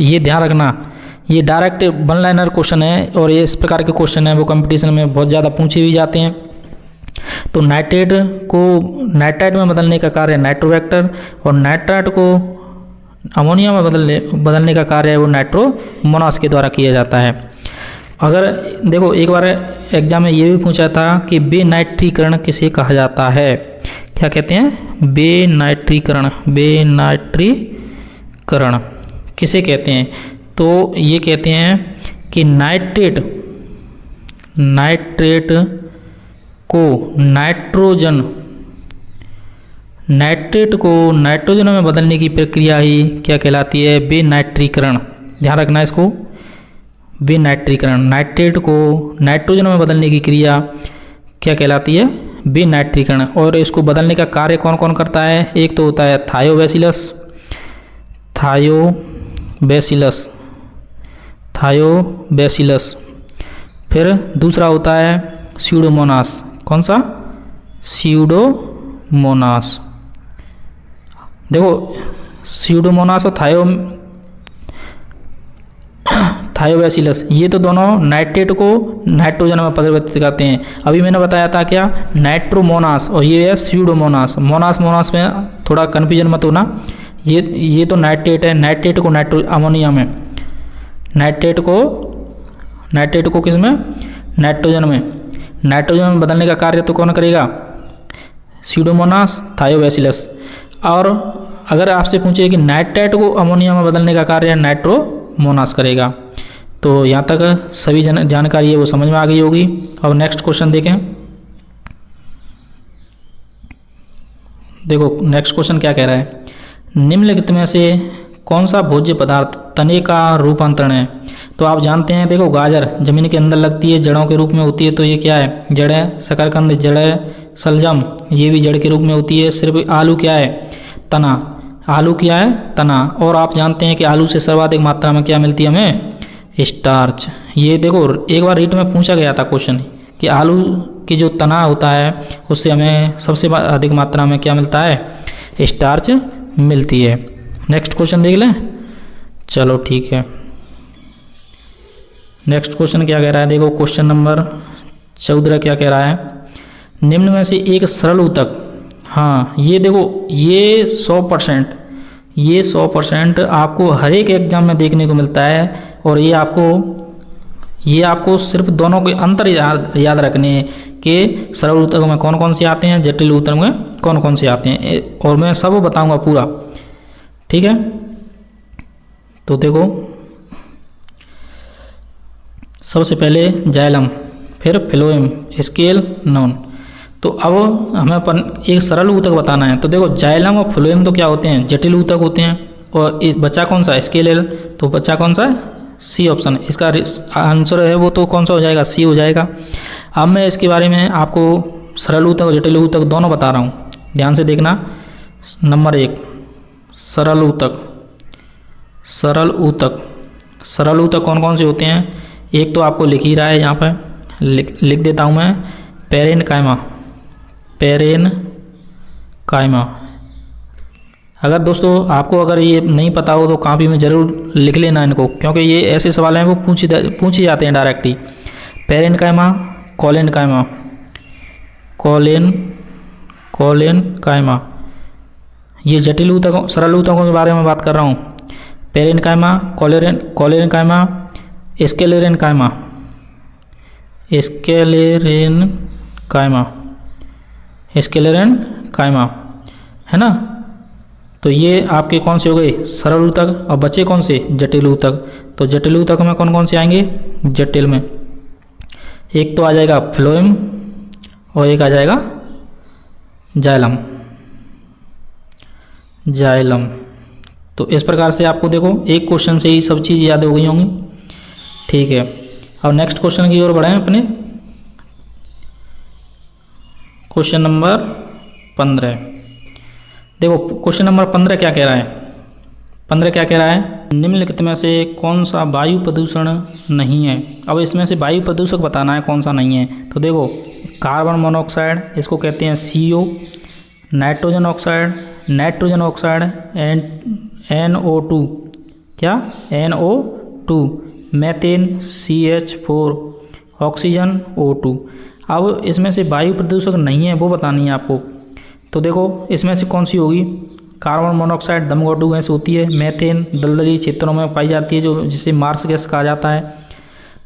ये ध्यान रखना, ये डायरेक्ट वन लाइनर क्वेश्चन है और ये इस प्रकार के क्वेश्चन है वो कंपटीशन में बहुत ज़्यादा पूछे भी जाते हैं। तो नाइट्रेट को नाइट्राइट में बदलने का कार्य नाइट्रोबैक्टर, और नाइट्राइट को अमोनिया में बदलने का कार्य है वो नाइट्रोमोनास के द्वारा किया जाता है। अगर देखो एक बार एग्जाम में ये भी पूछा था कि बेनाइट्रीकरण किसे कहा जाता है, क्या कहते हैं, बेनाइट्रीकरण किसे कहते हैं, तो ये कहते हैं कि नाइट्रेट को नाइट्रोजन में बदलने की प्रक्रिया ही क्या कहलाती है, बेनाइट्रीकरण। ध्यान रखना इसको, बेनाइट्रीकरण। नाइट्रेट को नाइट्रोजन में बदलने की क्रिया क्या कहलाती है, बेनाइट्रीकरण। और इसको बदलने का कार्य कौन कौन करता है, एक तो होता है थायोबैसिलस, फिर दूसरा होता है स्यूडोमोनास। कौन सा, स्यूडोमोनास। देखो स्यूडोमोनास और थायोबैसिलस ये तो दोनों नाइट्रेट को नाइट्रोजन में परिवर्तित करते हैं। अभी मैंने बताया था क्या, नाइट्रोमोनास, और ये है स्यूडोमोनास। मोनास में थोड़ा कन्फ्यूजन मत होना, ये तो नाइट्रेट है, नाइट्रेट को अमोनिया में, नाइट्रेट को किस में, नाइट्रोजन में बदलने का कार्य तो कौन करेगा, स्यूडोमोनास, थायोबैसिलस। और अगर आपसे पूछे कि नाइट्राइट को अमोनिया में बदलने का कार्य नाइट्रोमोनास करेगा। तो यहाँ तक सभी जानकारी है वो समझ में आ गई होगी। अब नेक्स्ट क्वेश्चन देखें। देखो नेक्स्ट क्वेश्चन क्या कह रहा है, निम्नलिखित में से कौन सा भोज्य पदार्थ तने का रूपांतरण है। तो आप जानते हैं, देखो गाजर जमीन के अंदर लगती है, जड़ों के रूप में होती है, तो ये क्या है, जड़ है। शकरकंद जड़ है, शलजम ये भी जड़ के रूप में होती है। सिर्फ आलू क्या है, तना। आलू क्या है, तना। और आप जानते हैं कि आलू से सर्वाधिक मात्रा में क्या मिलती है हमें, स्टार्च। ये देखो एक बार रीट में पूछा गया था क्वेश्चन कि आलू की जो तना होता है उससे हमें सबसे अधिक मात्रा में क्या मिलता है, स्टार्च मिलती है। नेक्स्ट क्वेश्चन देख लें, चलो ठीक है। नेक्स्ट क्वेश्चन क्या कह रहा है, देखो क्वेश्चन नंबर 14 क्या कह रहा है, निम्न में से एक सरल ऊतक। हाँ ये देखो ये 100% आपको हर एक एग्जाम में देखने को मिलता है। और ये आपको सिर्फ दोनों के अंतर याद रखने हैं कि सरल ऊतक में कौन कौन से आते हैं, जटिल ऊतक में कौन कौन से आते हैं, और मैं सब बताऊंगा पूरा, ठीक है। तो देखो सबसे पहले जाइलम, फिर फ्लोएम, स्केल, नॉन। तो अब हमें एक सरल ऊतक बताना है। तो देखो जाइलम और फ्लोएम तो क्या होते हैं, जटिल ऊतक होते हैं। और बच्चा कौन सा, स्केलेल। तो बच्चा कौन सा है, सी ऑप्शन। इसका आंसर है वो तो कौन सा हो जाएगा, सी हो जाएगा। अब मैं इसके बारे में आपको सरल ऊतक और जटिल ऊतक दोनों बता रहा हूँ, ध्यान से देखना। नंबर 1 सरल ऊतक। सरल ऊतक। सरल ऊतक कौन कौन से होते हैं? एक तो आपको लिख ही रहा है यहाँ पर, लिख देता हूँ मैं, पेरेनकाइमा। पेरेनकाइमा। अगर दोस्तों आपको अगर ये नहीं पता हो तो कॉपी में ज़रूर लिख लेना इनको, क्योंकि ये ऐसे सवाल हैं वो पूछे जाते हैं डायरेक्टली। Parenchyma, collenchyma, collenchyma. ये जटिल ऊतकों, सरल ऊतकों के बारे में बात कर रहा हूँ। पेरेनकाइमा, कोलेनकाइमा, स्क्लेरेनकाइमा, स्क्लेरेनकाइमा, है ना। तो ये आपके कौन से हो गए? सरल ऊतक। और बचे कौन से? जटिल ऊतक। तो जटिल ऊतक में कौन कौन से आएंगे? जटिल में एक तो आ जाएगा फ्लोएम और एक आ जाएगा जाइलम। जाइलम। तो इस प्रकार से आपको देखो एक क्वेश्चन से ही सब चीज़ याद हो गई होंगी। ठीक है, अब नेक्स्ट क्वेश्चन की ओर बढ़ें अपने। Question number 15। देखो क्वेश्चन नंबर 15 क्या कह रहा है? 15 क्या कह रहा है? निम्नलिखित में से कौन सा वायु प्रदूषण नहीं है? अब इसमें से वायु प्रदूषक बताना है कौन सा नहीं है। तो देखो कार्बन मोनोऑक्साइड, इसको कहते हैं CO, nitrogen oxide, nitrogen oxide, NO2, क्या? NO2, methane CH4, oxygen O2। अब इसमें से वायु प्रदूषक नहीं है वो बतानी है आपको। तो देखो इसमें से कौन सी होगी? कार्बन मोनोऑक्साइड दमघोटू गैस होती है, मीथेन दलदली क्षेत्रों में पाई जाती है जो जिसे मार्स गैस कहा जाता है,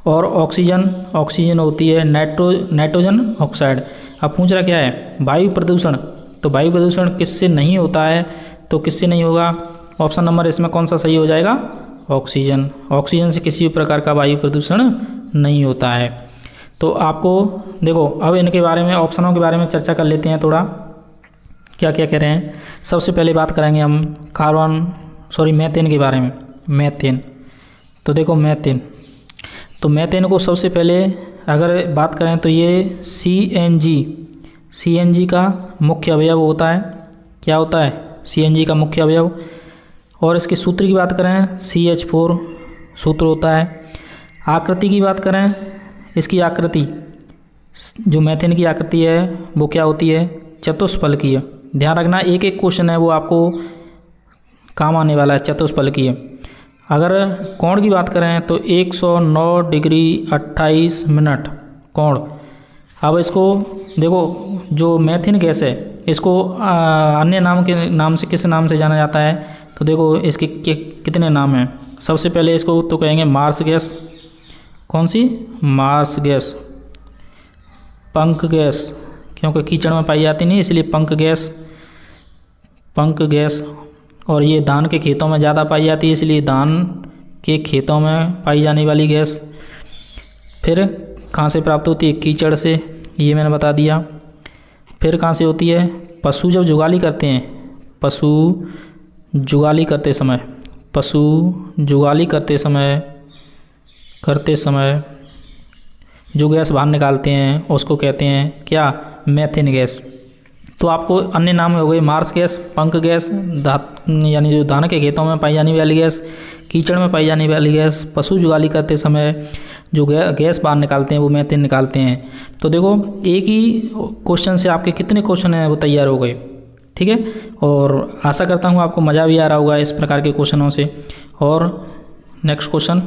और ऑक्सीजन होती है नाइट्रोजन ऑक्साइड। अब पूछ रहा क्या है? वायु प्रदूषण। तो वायु प्रदूषण किससे नहीं होता है? तो किससे नहीं होगा? ऑप्शन नंबर इसमें कौन सा सही हो जाएगा? ऑक्सीजन। ऑक्सीजन से किसी भी प्रकार का वायु प्रदूषण नहीं होता है। तो आपको देखो अब इनके बारे में, ऑप्शनों के बारे में चर्चा कर लेते हैं थोड़ा, क्या क्या कह रहे हैं। सबसे पहले बात करेंगे हम मीथेन के बारे में। मीथेन। तो देखो मीथेन, तो मीथेन को सबसे पहले अगर बात करें तो ये CNG का मुख्य अवयव होता है। क्या होता है? CNG का मुख्य अवयव। और इसके सूत्र की बात करें CH4 सूत्र होता है। आकृति की बात करें, इसकी आकृति, जो मीथेन की आकृति है वो क्या होती है? चतुष्फलकीय। ध्यान रखना एक एक क्वेश्चन है वो आपको काम आने वाला है, चतुष्फलकीय। अगर कोण की बात करें तो 109 डिग्री 28 मिनट कोण। अब इसको देखो, जो मीथेन गैस है इसको अन्य नाम से किस नाम से जाना जाता है? तो देखो इसके कितने नाम हैं। सबसे पहले इसको तो कहेंगे मार्स गैस। कौन सी? Marsh gas. पंख गैस, क्योंकि कीचड़ में पाई जाती नहीं इसलिए पंख गैस। और ये धान के खेतों में ज़्यादा पाई जाती है इसलिए धान के खेतों में पाई जाने वाली गैस। फिर कहाँ से प्राप्त होती है? कीचड़ से, ये मैंने बता दिया। फिर कहाँ से होती है? पशु जब जुगाली करते हैं, पशु जुगाली करते समय जो गैस बाहर निकालते हैं उसको कहते हैं क्या? Methane gas. तो आपको अन्य नाम हो गए मार्स गैस, पंख गैस, यानी जो धान के खेतों में पाई जाने वाली गैस, कीचड़ में पाई जाने वाली गैस, पशु जुगाली करते समय जो गैस बाहर निकालते हैं वो मीथेन निकालते हैं। तो देखो एक ही क्वेश्चन से आपके कितने क्वेश्चन हैं वो तैयार हो गए। ठीक है, और आशा करता हूँ आपको मज़ा भी आ रहा होगा इस प्रकार के क्वेश्चनों से। और नेक्स्ट क्वेश्चन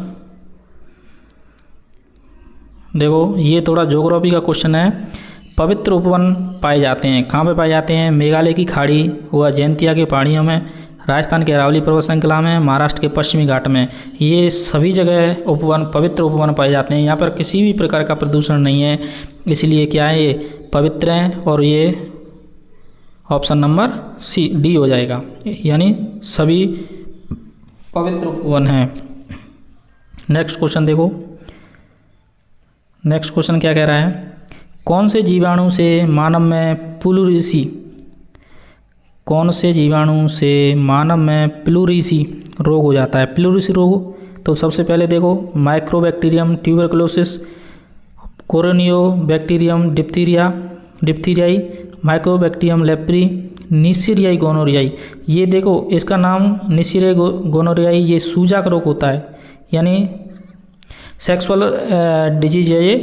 देखो, ये थोड़ा ज्योग्राफी का क्वेश्चन है। पवित्र उपवन पाए जाते हैं, कहाँ पे पाए जाते हैं? मेघालय की खाड़ी व जैंतिया के पहाड़ियों में, राजस्थान के अरावली पर्वत श्रृंखला में, महाराष्ट्र के पश्चिमी घाट में। ये सभी जगह उपवन, पवित्र उपवन पाए जाते हैं। यहाँ पर किसी भी प्रकार का प्रदूषण नहीं है, इसलिए क्या है? ये पवित्र हैं। और ये ऑप्शन नंबर D हो जाएगा, यानी सभी पवित्र उपवन हैं। नेक्स्ट क्वेश्चन देखो, नेक्स्ट क्वेश्चन क्या कह रहा है? कौन से जीवाणु से मानव में प्लूरिसी रोग हो जाता है? प्लूरिसी रोग। तो सबसे पहले देखो, mycobacterium tuberculosis, corynebacterium diphtheriae, mycobacterium leprae, neisseria gonorrhoeae. ये देखो इसका नाम नीस्सीरियाई गोनोरियाई, ये सूजक रोग होता है, यानी सेक्सुअल डिजीज है ये,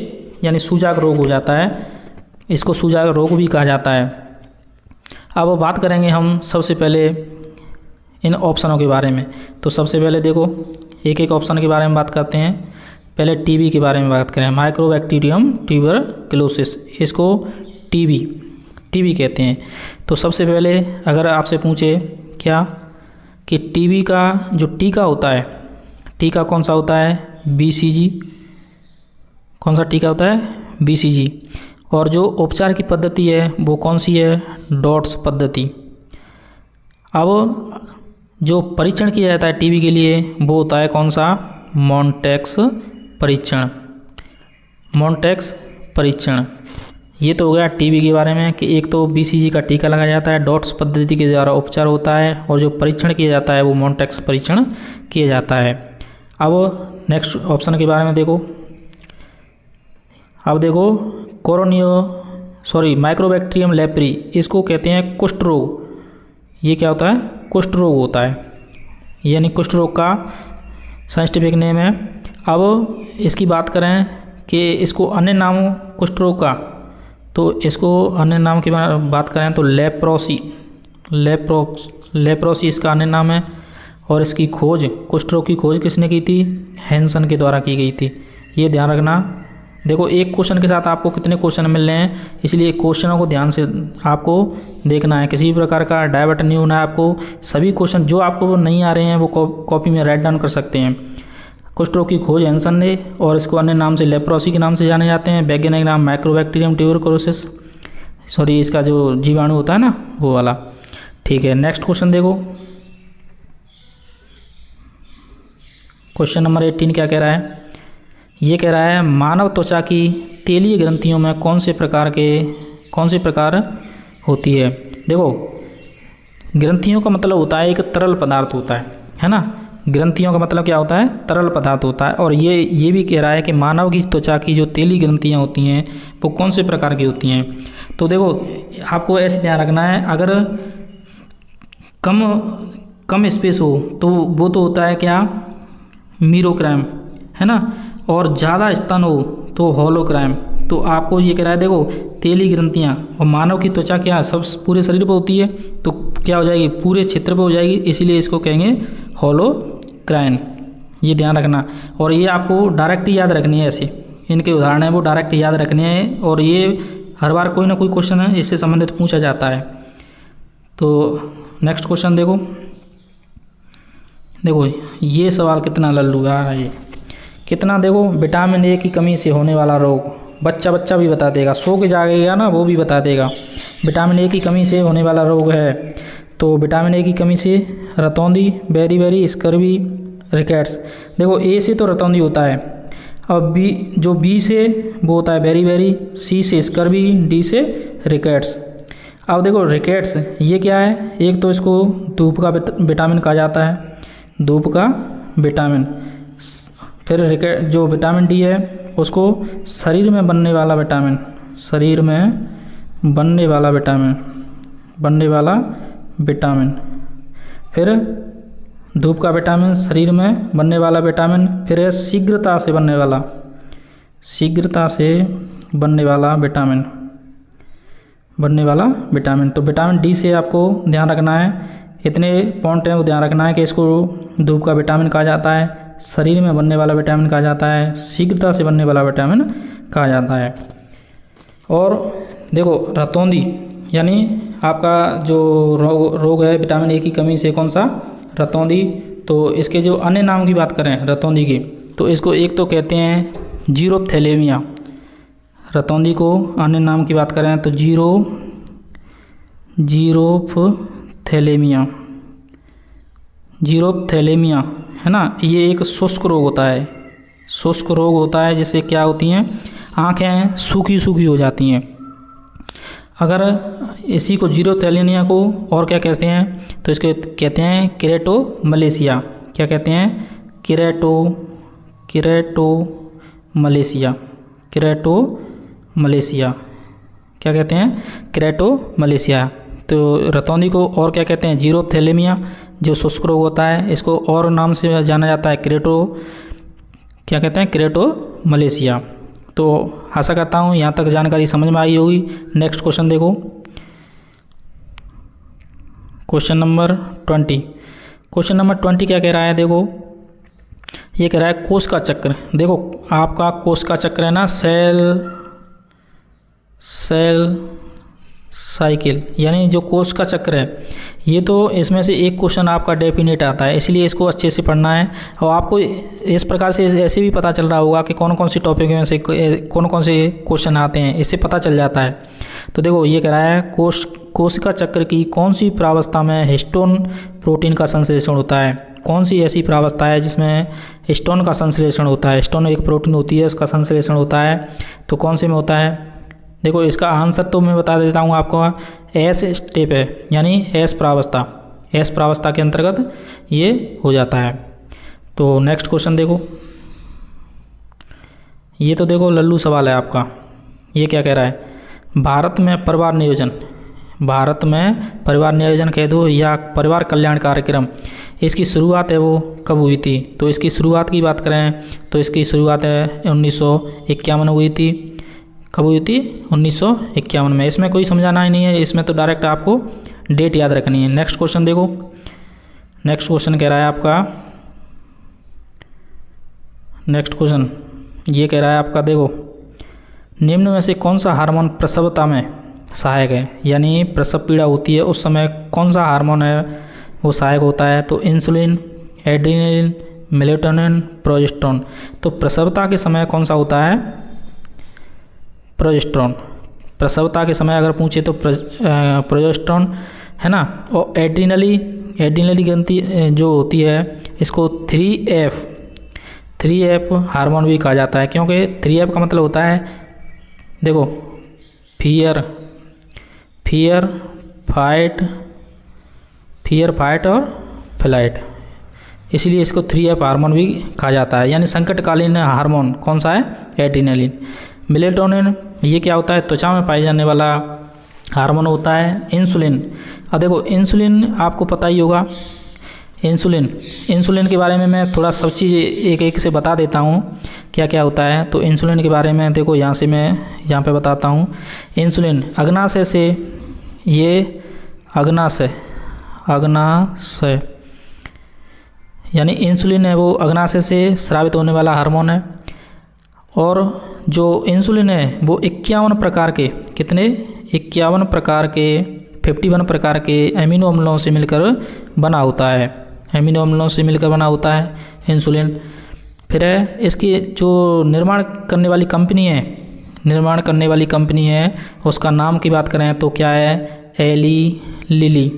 यानी सूजक रोग हो जाता है, इसको सूजक रोग भी कहा जाता है। अब बात करेंगे हम सबसे पहले इन ऑप्शनों के बारे में। तो सबसे पहले देखो एक एक ऑप्शन के बारे में बात करते हैं। पहले टीबी के बारे में बात करें, माइक्रोबैक्टीरियम ट्यूबरक्लोसिस, इसको टीबी कहते हैं। तो सबसे पहले अगर आपसे पूछे क्या कि टीबी का जो टीका होता है, टीका कौन सा होता है, बीसीजी। कौन सा टीका होता है, बीसीजी। और जो उपचार की पद्धति है वो कौन सी है, डॉट्स पद्धति। अब जो परीक्षण किया जाता है टीबी के लिए वो होता है कौन सा, मॉन्टेक्स परीक्षण। मॉन्टेक्स परीक्षण, ये तो हो गया टीबी के बारे में कि एक तो बीसीजी का टीका लगाया जाता है, डॉट्स पद्धति के द्वारा उपचार होता है, और जो परीक्षण किया जाता है वो मॉन्टेक्स परीक्षण किया जाता है। अब नेक्स्ट ऑप्शन के बारे में देखो। अब देखो माइक्रोबैक्टीरियम लेप्री, इसको कहते हैं कुष्ठ रोग। ये क्या होता है, कुष्ठ रोग होता है, यानी कुष्ठ रोग का साइंटिफिक नेम है। अब इसकी बात करें कि इसको अन्य नाम कुष्ठ रोग का, तो इसको अन्य नाम की बात करें तो लेप्रोसी इसका अन्य नाम है। और इसकी खोज, कुष्ठ रोग की खोज किसने की थी, हैंसन के द्वारा की गई थी। ये ध्यान रखना। देखो एक क्वेश्चन के साथ आपको कितने क्वेश्चन मिल रहे हैं, इसलिए क्वेश्चनों को ध्यान से आपको देखना है, किसी भी प्रकार का डाइवर्ट नहीं होना है आपको। सभी क्वेश्चन जो आपको नहीं आ रहे हैं वो कॉपी में राइट डाउन कर सकते हैं। कुष्ठ रोग की खोज हैंसन ने, और इसको अन्य नाम से लेप्रोसी के नाम से जाने जाते हैं। वैज्ञानिक नाम माइक्रोबैक्टीरियम ट्यूबरक्लोसिस, इसका जो जीवाणु होता है ना वो वाला। ठीक है, नेक्स्ट क्वेश्चन देखो। क्वेश्चन नंबर 18 क्या कह रहा है, ये कह रहा है मानव त्वचा की तेलीय ग्रंथियों में कौन से प्रकार होती है। देखो ग्रंथियों का मतलब होता है एक तरल पदार्थ होता है ना। ग्रंथियों का मतलब क्या होता है, तरल पदार्थ होता है। और ये भी कह रहा है कि मानव की त्वचा की जो तेली ग्रंथियाँ होती हैं वो कौन से प्रकार की होती हैं। तो देखो आपको ऐसे ध्यान रखना है, अगर कम स्पेस हो तो वो तो होता है क्या, मीरोक्रैम, है ना। और ज़्यादा स्तन हो तो होलोक्रैम। तो आपको ये कह रहा है देखो तेली ग्रंथियाँ और मानव की त्वचा क्या सब पूरे शरीर पर होती है, तो क्या हो जाएगी, पूरे क्षेत्र पर हो जाएगी, इसीलिए इसको कहेंगे होलोक्राइन। ये ध्यान रखना। और ये आपको डायरेक्ट याद रखनी है, ऐसे इनके उदाहरण है वो डायरेक्ट याद रखने हैं। और ये हर बार कोई ना कोई क्वेश्चन है इससे संबंधित पूछा जाता है। तो नेक्स्ट क्वेश्चन देखो ये सवाल कितना लल्लू है, ये कितना देखो, विटामिन ए की कमी से होने वाला रोग, बच्चा भी बता देगा, सो के जागेगा ना वो भी बता देगा। विटामिन ए की कमी से होने वाला रोग है, तो विटामिन ए की कमी से रतौंधी, बेरी, स्कर्वी, रिकेट्स। देखो ए से तो रतौंधी होता है, अब बी से वो होता है बेरी, सी से स्कर्वी, डी से रिकेट्स। अब देखो रिकेट्स ये क्या है, एक तो इसको धूप का विटामिन कहा जाता है, धूप का विटामिन। फिर जो विटामिन डी है उसको शरीर में बनने वाला विटामिन, फिर धूप का विटामिन, शरीर में बनने वाला विटामिन, फिर है शीघ्रता से बनने वाला विटामिन। तो विटामिन डी से आपको ध्यान रखना है, इतने पॉइंट हैं वो ध्यान रखना है कि इसको धूप का विटामिन कहा जाता है, शरीर में बनने वाला विटामिन कहा जाता है, शीघ्रता से बनने वाला विटामिन कहा जाता है। और देखो रतौंधी यानी आपका जो रोग है विटामिन ए की कमी से, कौन सा, रतौंधी। तो इसके जो अन्य नाम की बात करें रतौंधी की, तो इसको एक तो कहते हैं जीरोप्थैलेमिया। रतौंधी को अन्य नाम की बात करें तो जीरोप्थैलेमिया है ना। ये एक शुष्क रोग होता है जिससे क्या होती हैं, आँखें सूखी हो जाती हैं। अगर इसी को जीरोप्थैलेमिया को और क्या कहते हैं, तो इसको कहते हैं केरेटोमलेशिया। क्या कहते हैं, केरेटोमलेशिया क्या कहते हैं, क्रेटोमलेशिया। तो रतौंधी को और क्या कहते हैं, जीरोप्थेलेमिया, जो शुष्क रोग होता है, इसको और नाम से जाना जाता है क्या कहते हैं, क्रेटोमलेशिया। तो आशा करता हूँ यहाँ तक जानकारी समझ में आई होगी। नेक्स्ट क्वेश्चन देखो, क्वेश्चन नंबर 20। क्वेश्चन नंबर 20 क्या कह रहा है, देखो ये कह रहा है कोश का चक्र। देखो आपका कोश का चक्र है ना, सेल साइकिल, यानी जो कोश का चक्र है, ये तो इसमें से एक क्वेश्चन आपका डेफिनेट आता है, इसलिए इसको अच्छे से पढ़ना है। और आपको इस प्रकार से ऐसे भी पता चल रहा होगा कि कौन कौन सी टॉपिक में से कौन कौन से क्वेश्चन आते हैं, इससे पता चल जाता है। तो देखो ये कह रहा है कोशिका चक्र की कौन सी प्रावस्था में हिस्टोन प्रोटीन का संश्लेषण होता है। कौन सी ऐसी प्रावस्था है जिसमें हिस्टोन का संश्लेषण होता है। हिस्टोन एक प्रोटीन होती है, उसका संश्लेषण होता है, तो कौन से में होता है। देखो इसका आंसर तो मैं बता देता हूँ आपको, एस स्टेप है, यानी एस प्रावस्था के अंतर्गत ये हो जाता है। तो नेक्स्ट क्वेश्चन देखो, ये तो देखो लल्लू सवाल है आपका। ये क्या कह रहा है, भारत में परिवार नियोजन कह दो या परिवार कल्याण कार्यक्रम, इसकी शुरुआत है वो कब हुई थी। तो इसकी शुरुआत की बात करें तो इसकी शुरुआत है 1951 हुई थी। कब हुई थी, 1951 में। इसमें कोई समझाना ही नहीं है, इसमें तो डायरेक्ट आपको डेट याद रखनी है। नेक्स्ट क्वेश्चन देखो, नेक्स्ट क्वेश्चन कह रहा है आपका, नेक्स्ट क्वेश्चन ये कह रहा है आपका, देखो निम्न में से कौन सा हार्मोन प्रसवता में सहायक है, यानी प्रसव पीड़ा होती है उस समय कौन सा हार्मोन है वो सहायक होता है। तो इंसुलिन, एड्रेनलिन, मेलेटोनिन, प्रोजेस्टेरोन। तो प्रसवता के समय कौन सा होता है, प्रोजेस्टेरोन। प्रसवता के समय अगर पूछे तो प्रोजेस्टेरोन है ना। और एड्रेनली ग्रंथि जो होती है, इसको 3F हार्मोन भी कहा जाता है, क्योंकि 3F का मतलब होता है, देखो फियर, फाइट और फ्लाइट, इसलिए इसको 3F हार्मोन भी कहा जाता है। यानी संकटकालीन हार्मोन कौन सा है, एड्रेनलिन। मेलेटोनिन ये क्या होता है, त्वचा में पाए जाने वाला हार्मोन होता है। इंसुलिन, अब देखो इंसुलिन आपको पता ही होगा। इंसुलिन के बारे में मैं थोड़ा सब चीज़ एक एक से बता देता हूँ क्या क्या होता है। तो इंसुलिन के बारे में देखो मैं यहाँ पे बताता हूँ। इंसुलिन अग्नाशय से, ये अग्नाशय यानी इंसुलिन है वो अग्नाशय से स्रावित होने वाला हार्मोन है। और जो इंसुलिन है वो 51 प्रकार के 51 प्रकार के 51 प्रकार के एमिनो अम्लों से मिलकर बना होता है। इंसुलिन फिर है इसकी जो निर्माण करने वाली कंपनी है उसका नाम की बात करें तो क्या है, एली लिली।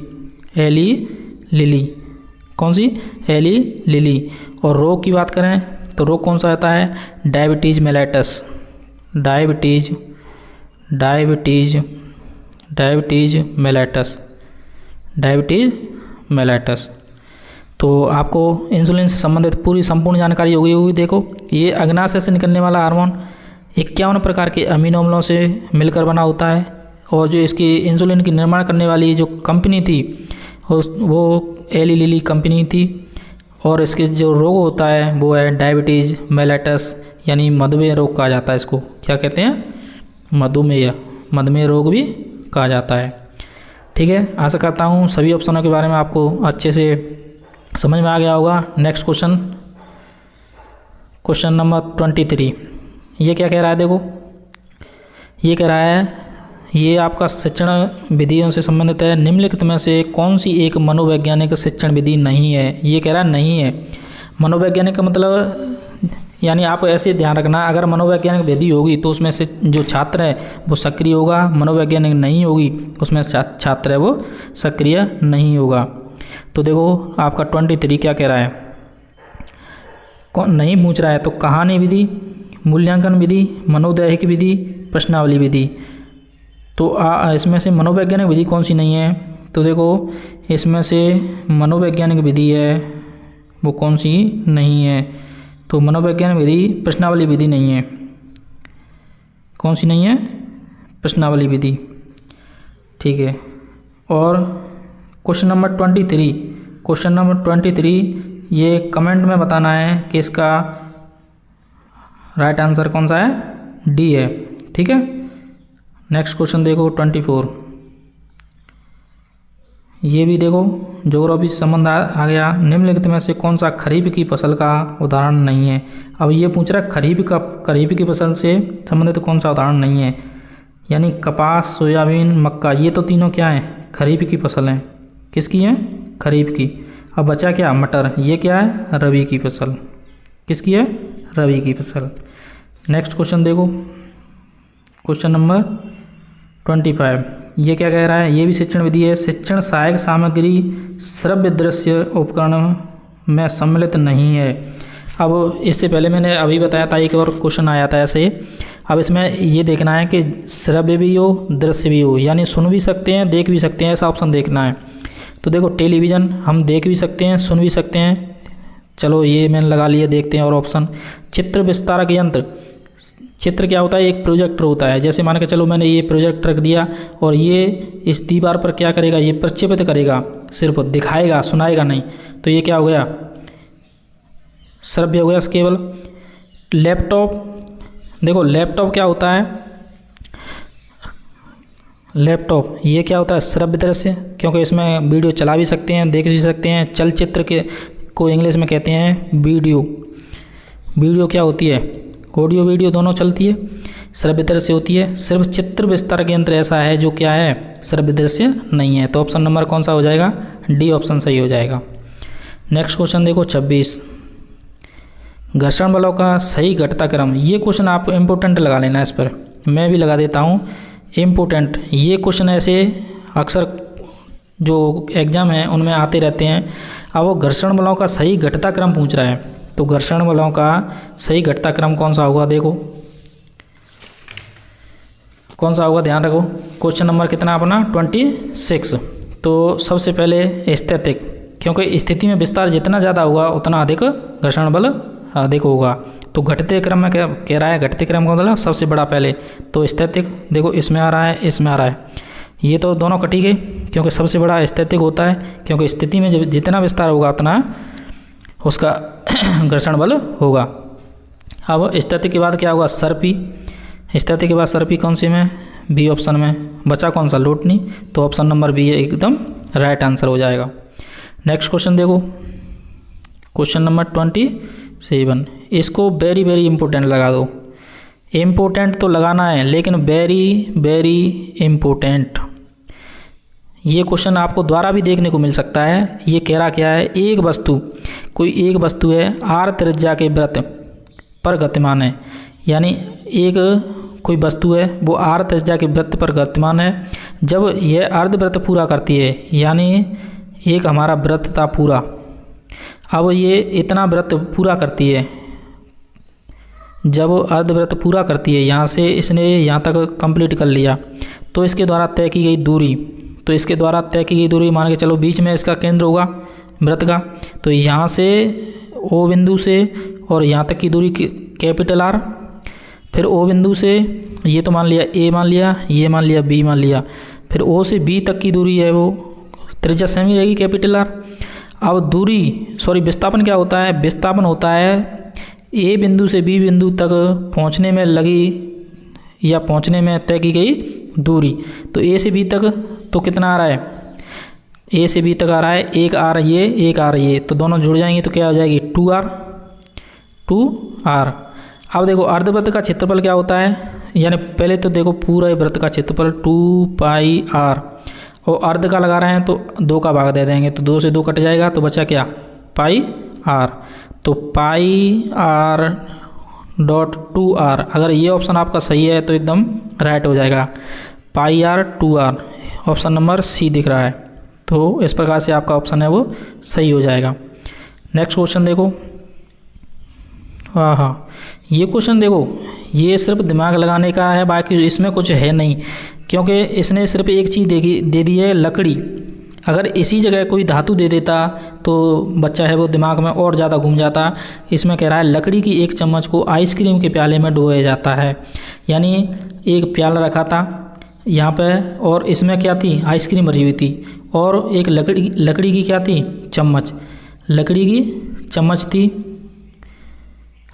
कौन सी, एली लिली। और रोग की बात करें तो रोग कौन सा आता है, डायबिटीज मेलाइटस। तो आपको इंसुलिन से संबंधित पूरी संपूर्ण जानकारी होगी। देखो ये अग्नाशय से निकलने वाला हार्मोन 51 प्रकार के अमीनो अम्लों से मिलकर बना होता है। और जो इसकी इंसुलिन की निर्माण करने वाली जो कंपनी थी वो एली लिली कंपनी थी। और इसके जो रोग होता है वो है डायबिटीज़ मेलाइटस, यानी मधुमेह रोग कहा जाता है। इसको क्या कहते हैं, मधुमेह रोग भी कहा जाता है। ठीक है, आशा करता हूँ सभी ऑप्शनों के बारे में आपको अच्छे से समझ में आ गया होगा। Next question number 23। ये क्या कह रहा है, देखो ये कह रहा है, ये आपका शिक्षण विधियों से संबंधित है। निम्नलिखित में से कौन सी एक मनोवैज्ञानिक शिक्षण विधि नहीं है। ये कह रहा है नहीं है। मनोवैज्ञानिक का मतलब, यानी आप ऐसे ध्यान रखना, अगर मनोवैज्ञानिक विधि होगी तो उसमें से जो छात्र है वो सक्रिय होगा, मनोवैज्ञानिक नहीं होगी उसमें छात्र है वो सक्रिय नहीं होगा। तो देखो आपका 23 क्या कह रहा है, कौन नहीं पूछ रहा है। तो कहानी विधि, मूल्यांकन विधि, मनोदैहिक विधि, प्रश्नावली विधि। तो इसमें से मनोवैज्ञानिक विधि कौन सी नहीं है। तो देखो इसमें से मनोवैज्ञानिक विधि है वो कौन सी नहीं है। तो मनोवैज्ञानिक विधि प्रश्नावली विधि नहीं है। कौन सी नहीं है, प्रश्नावली विधि। ठीक है, और क्वेश्चन नंबर 23, क्वेश्चन नंबर 23 ये कमेंट में बताना है कि इसका राइट आंसर कौन सा है, डी है। ठीक है, नेक्स्ट क्वेश्चन देखो 24, ये भी देखो ज्योग्राफी से संबंध आ गया। निम्नलिखित में से कौन सा खरीफ की फसल का उदाहरण नहीं है। अब ये पूछ रहा है खरीफ की फसल से संबंधित कौन सा उदाहरण नहीं है, यानी कपास, सोयाबीन, मक्का, ये तो तीनों क्या हैं, खरीफ की फसल हैं। किसकी हैं, खरीफ की। अब बचा क्या, मटर, ये क्या है, रबी की फसल। किसकी है, रबी की फसल। नेक्स्ट क्वेश्चन देखो, क्वेश्चन नंबर 25, ये क्या कह रहा है, ये भी शिक्षण विधि है। शिक्षण सहायक सामग्री श्रव्य दृश्य उपकरण में सम्मिलित नहीं है। अब इससे पहले मैंने अभी बताया था, एक और क्वेश्चन आया था ऐसे। अब इसमें ये देखना है कि श्रव्य भी हो, दृश्य भी हो, यानी सुन भी सकते हैं, देख भी सकते हैं, ऐसा ऑप्शन देखना है। तो देखो टेलीविज़न हम देख भी सकते हैं, सुन भी सकते हैं, चलो ये मैंने लगा लिया, देखते हैं। और ऑप्शन चित्र विस्तारक यंत्र, चित्र क्या होता है, एक प्रोजेक्टर होता है। जैसे मान के चलो मैंने ये प्रोजेक्टर रख दिया और ये इस दीवार पर क्या करेगा, ये प्रक्षेपित करेगा, सिर्फ दिखाएगा, सुनाएगा नहीं। तो ये क्या हो गया, श्रव्य हो गया केवल। लैपटॉप, देखो लैपटॉप क्या होता है, लैपटॉप ये क्या होता है, श्रव्य दृश्य, क्योंकि इसमें वीडियो चला भी सकते हैं, देख भी सकते हैं। चलचित्र के को इंग्लिश में कहते हैं वीडियो। वीडियो क्या होती है, ऑडियो वीडियो दोनों चलती है, श्रव्य दृश्य होती है। सिर्फ चित्र विस्तारक यंत्र ऐसा है जो क्या है, श्रव्य दृश्य नहीं है। तो ऑप्शन नंबर कौन सा हो जाएगा, डी ऑप्शन सही हो जाएगा। नेक्स्ट क्वेश्चन देखो 26, घर्षण बलों का सही घटता क्रम। ये क्वेश्चन आप इम्पोर्टेंट लगा लेना, इस पर मैं भी लगा देता हूँ इम्पोर्टेंट। ये क्वेश्चन ऐसे अक्सर जो एग्ज़ाम है उनमें आते रहते हैं। अब वो घर्षण बलों का सही घटता क्रम पूछ रहा है, तो घर्षण बलों का सही घटता क्रम कौन सा होगा, देखो कौन सा होगा, ध्यान रखो। क्वेश्चन नंबर कितना अपना 26। तो सबसे पहले स्थैतिक, क्योंकि स्थिति में विस्तार जितना ज़्यादा होगा उतना अधिक घर्षण बल अधिक होगा। तो घटते क्रम में क्या कह रहा है, घटते क्रम का मतलब सबसे बड़ा पहले, तो स्थैतिक देखो इसमें आ रहा है, इसमें आ रहा है, ये तो दोनों कटी गए, क्योंकि सबसे बड़ा स्थैतिक होता है, क्योंकि स्थिति में जितना विस्तार होगा उतना उसका घर्षण बल होगा। अब स्थैतिक के बाद क्या होगा, सर्पी। स्थैतिक के बाद सर्पी कौन सी में, बी ऑप्शन में। बचा कौन सा, लोटनी। तो ऑप्शन नंबर बी एकदम राइट आंसर हो जाएगा। नेक्स्ट क्वेश्चन देखो, क्वेश्चन नंबर 27, इसको वेरी वेरी इंपॉर्टेंट लगा दो। इम्पोर्टेंट तो लगाना है, लेकिन वेरी वेरी इम्पोर्टेंट। ये क्वेश्चन आपको द्वारा भी देखने को मिल सकता है। ये कह रहा क्या है, एक वस्तु, कोई एक वस्तु है आर त्रिज्या के वृत्त पर गतिमान है, यानी एक कोई वस्तु है वो आर त्रिज्या के वृत्त पर गतिमान है। जब यह अर्धवृत्त पूरा करती है, यानी एक हमारा वृत्त था पूरा, अब ये इतना वृत्त पूरा करती है, जब अर्धवृत्त पूरा करती है, यहाँ से इसने यहाँ तक कंप्लीट कर लिया, तो इसके द्वारा तय की गई दूरी, तो इसके द्वारा तय की गई दूरी मान के चलो बीच में इसका केंद्र होगा वृत्त का, तो यहाँ से ओ बिंदु से और यहाँ तक की दूरी कैपिटल आर, फिर ओ बिंदु से ये तो मान लिया ए मान लिया, ये मान लिया बी मान लिया, फिर ओ से बी तक की दूरी है वो त्रिज्या सेम ही रहेगी कैपिटल आर। अब विस्थापन क्या होता है, विस्थापन होता है ए बिंदु से बी बिंदु तक पहुंचने में लगी या पहुंचने में तय की गई दूरी। तो ए से बी तक तो कितना आ रहा है, ए से बी तक आ रहा है, एक आर ये, एक आर ये, तो दोनों जुड़ जाएंगे तो क्या हो जाएगी 2r। अब देखो अर्धवृत्त का क्षेत्रफल क्या होता है, यानी पहले तो देखो पूरा वृत्त का क्षेत्रफल 2πr, और अर्ध का लगा रहे हैं तो 2 का भाग दे देंगे, तो 2 से 2 कट जाएगा, तो बचा क्या πr। तो πr.2r, अगर ये ऑप्शन आपका सही है तो एकदम राइट हो जाएगा, πr/2r, ऑप्शन नंबर सी दिख रहा है। तो इस प्रकार से आपका ऑप्शन है वो सही हो जाएगा। नेक्स्ट क्वेश्चन देखो, हाँ ये क्वेश्चन देखो, ये सिर्फ दिमाग लगाने का है, बाकी इसमें कुछ है नहीं, क्योंकि इसने सिर्फ एक चीज़ दे दी है लकड़ी। अगर इसी जगह कोई धातु दे देता तो बच्चा है वो दिमाग में और ज़्यादा घूम जाता। इसमें कह रहा है लकड़ी की एक चम्मच को आइसक्रीम के प्याले में डुबोया जाता है, यानी एक प्याला रखा था, यहाँ पे, और इसमें क्या थी, आइसक्रीम भरी हुई थी, और एक लकड़ी की क्या थी, चम्मच, लकड़ी की चम्मच थी,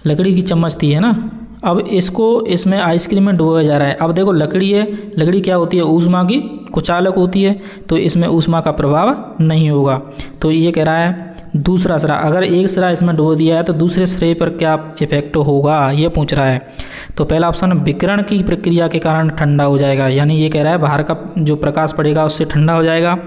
लकड़ी की चम्मच थी, है ना। अब इसको इसमें आइसक्रीम में डुबोया जा रहा है। अब देखो लकड़ी है, लकड़ी क्या होती है, ऊष्मा की कुचालक होती है, तो इसमें ऊष्मा का प्रभाव नहीं होगा। तो ये कह रहा है दूसरा सिरा, अगर एक सिरा इसमें डुबो दिया है तो दूसरे सिरे पर क्या इफेक्ट होगा, ये पूछ रहा है। तो पहला ऑप्शन विकिरण की प्रक्रिया के कारण ठंडा हो जाएगा, यानी ये कह रहा है बाहर का जो प्रकाश पड़ेगा उससे ठंडा हो जाएगा।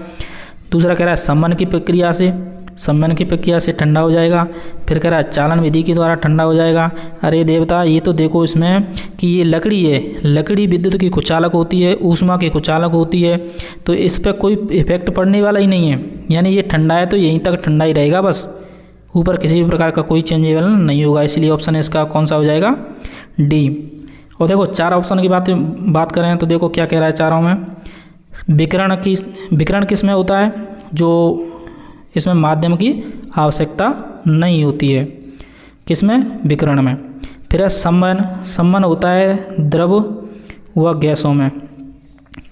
दूसरा कह रहा है समन की प्रक्रिया से, सम्मन की प्रक्रिया से ठंडा हो जाएगा। फिर कह रहा है चालन विधि के द्वारा ठंडा हो जाएगा। अरे देवता, ये तो देखो इसमें कि ये लकड़ी है, लकड़ी विद्युत की कुचालक होती है, ऊष्मा की कुचालक होती है, तो इस पर कोई इफेक्ट पड़ने वाला ही नहीं है, यानी ये ठंडा है तो यहीं तक ठंडा ही रहेगा बस, ऊपर किसी भी प्रकार का कोई चेंजेबल नहीं होगा। इसलिए ऑप्शन इसका कौन सा हो जाएगा, डी। और देखो चार ऑप्शन की बात करें तो देखो क्या कह रहा है चारों में, विकिरण किस में होता है, जो इसमें माध्यम की आवश्यकता नहीं होती है, किसमें, विकिरण में। फिर है सम्मन होता है द्रव व गैसों में,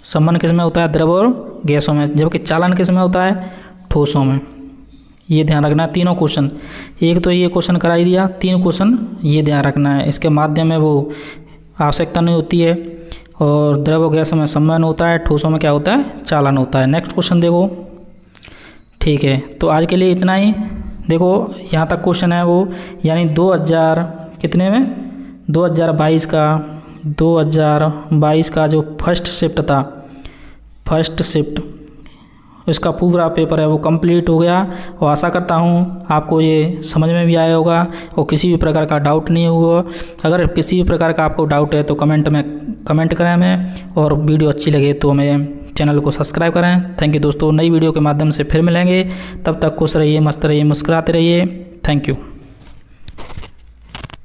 सम्मन किस में होता है, द्रव और गैसों में, जबकि चालन किस में होता है, ठोसों में। ये ध्यान रखना है तीनों क्वेश्चन, एक तो ये क्वेश्चन करा ही दिया, 3 क्वेश्चन ये ध्यान रखना है। इसके माध्यम में वो आवश्यकता नहीं होती है, और द्रव गैसों में सम्मन होता है, ठोसों में क्या होता है, चालन होता है। नेक्स्ट क्वेश्चन देखो, ठीक है। तो आज के लिए इतना ही। देखो यहाँ तक क्वेश्चन है वो, यानी 2000 कितने में, 2022 का जो फर्स्ट शिफ्ट था, फर्स्ट शिफ्ट इसका पूरा पेपर है वो कंप्लीट हो गया। और आशा करता हूँ आपको ये समझ में भी आया होगा और किसी भी प्रकार का डाउट नहीं हुआ। अगर किसी भी प्रकार का आपको डाउट है तो कमेंट करें हमें, और वीडियो अच्छी लगे तो हमें चैनल को सब्सक्राइब करें। थैंक यू दोस्तों, नई वीडियो के माध्यम से फिर मिलेंगे, तब तक खुश रहिए, मस्त रहिए, मुस्कुराते रहिए। Thank you.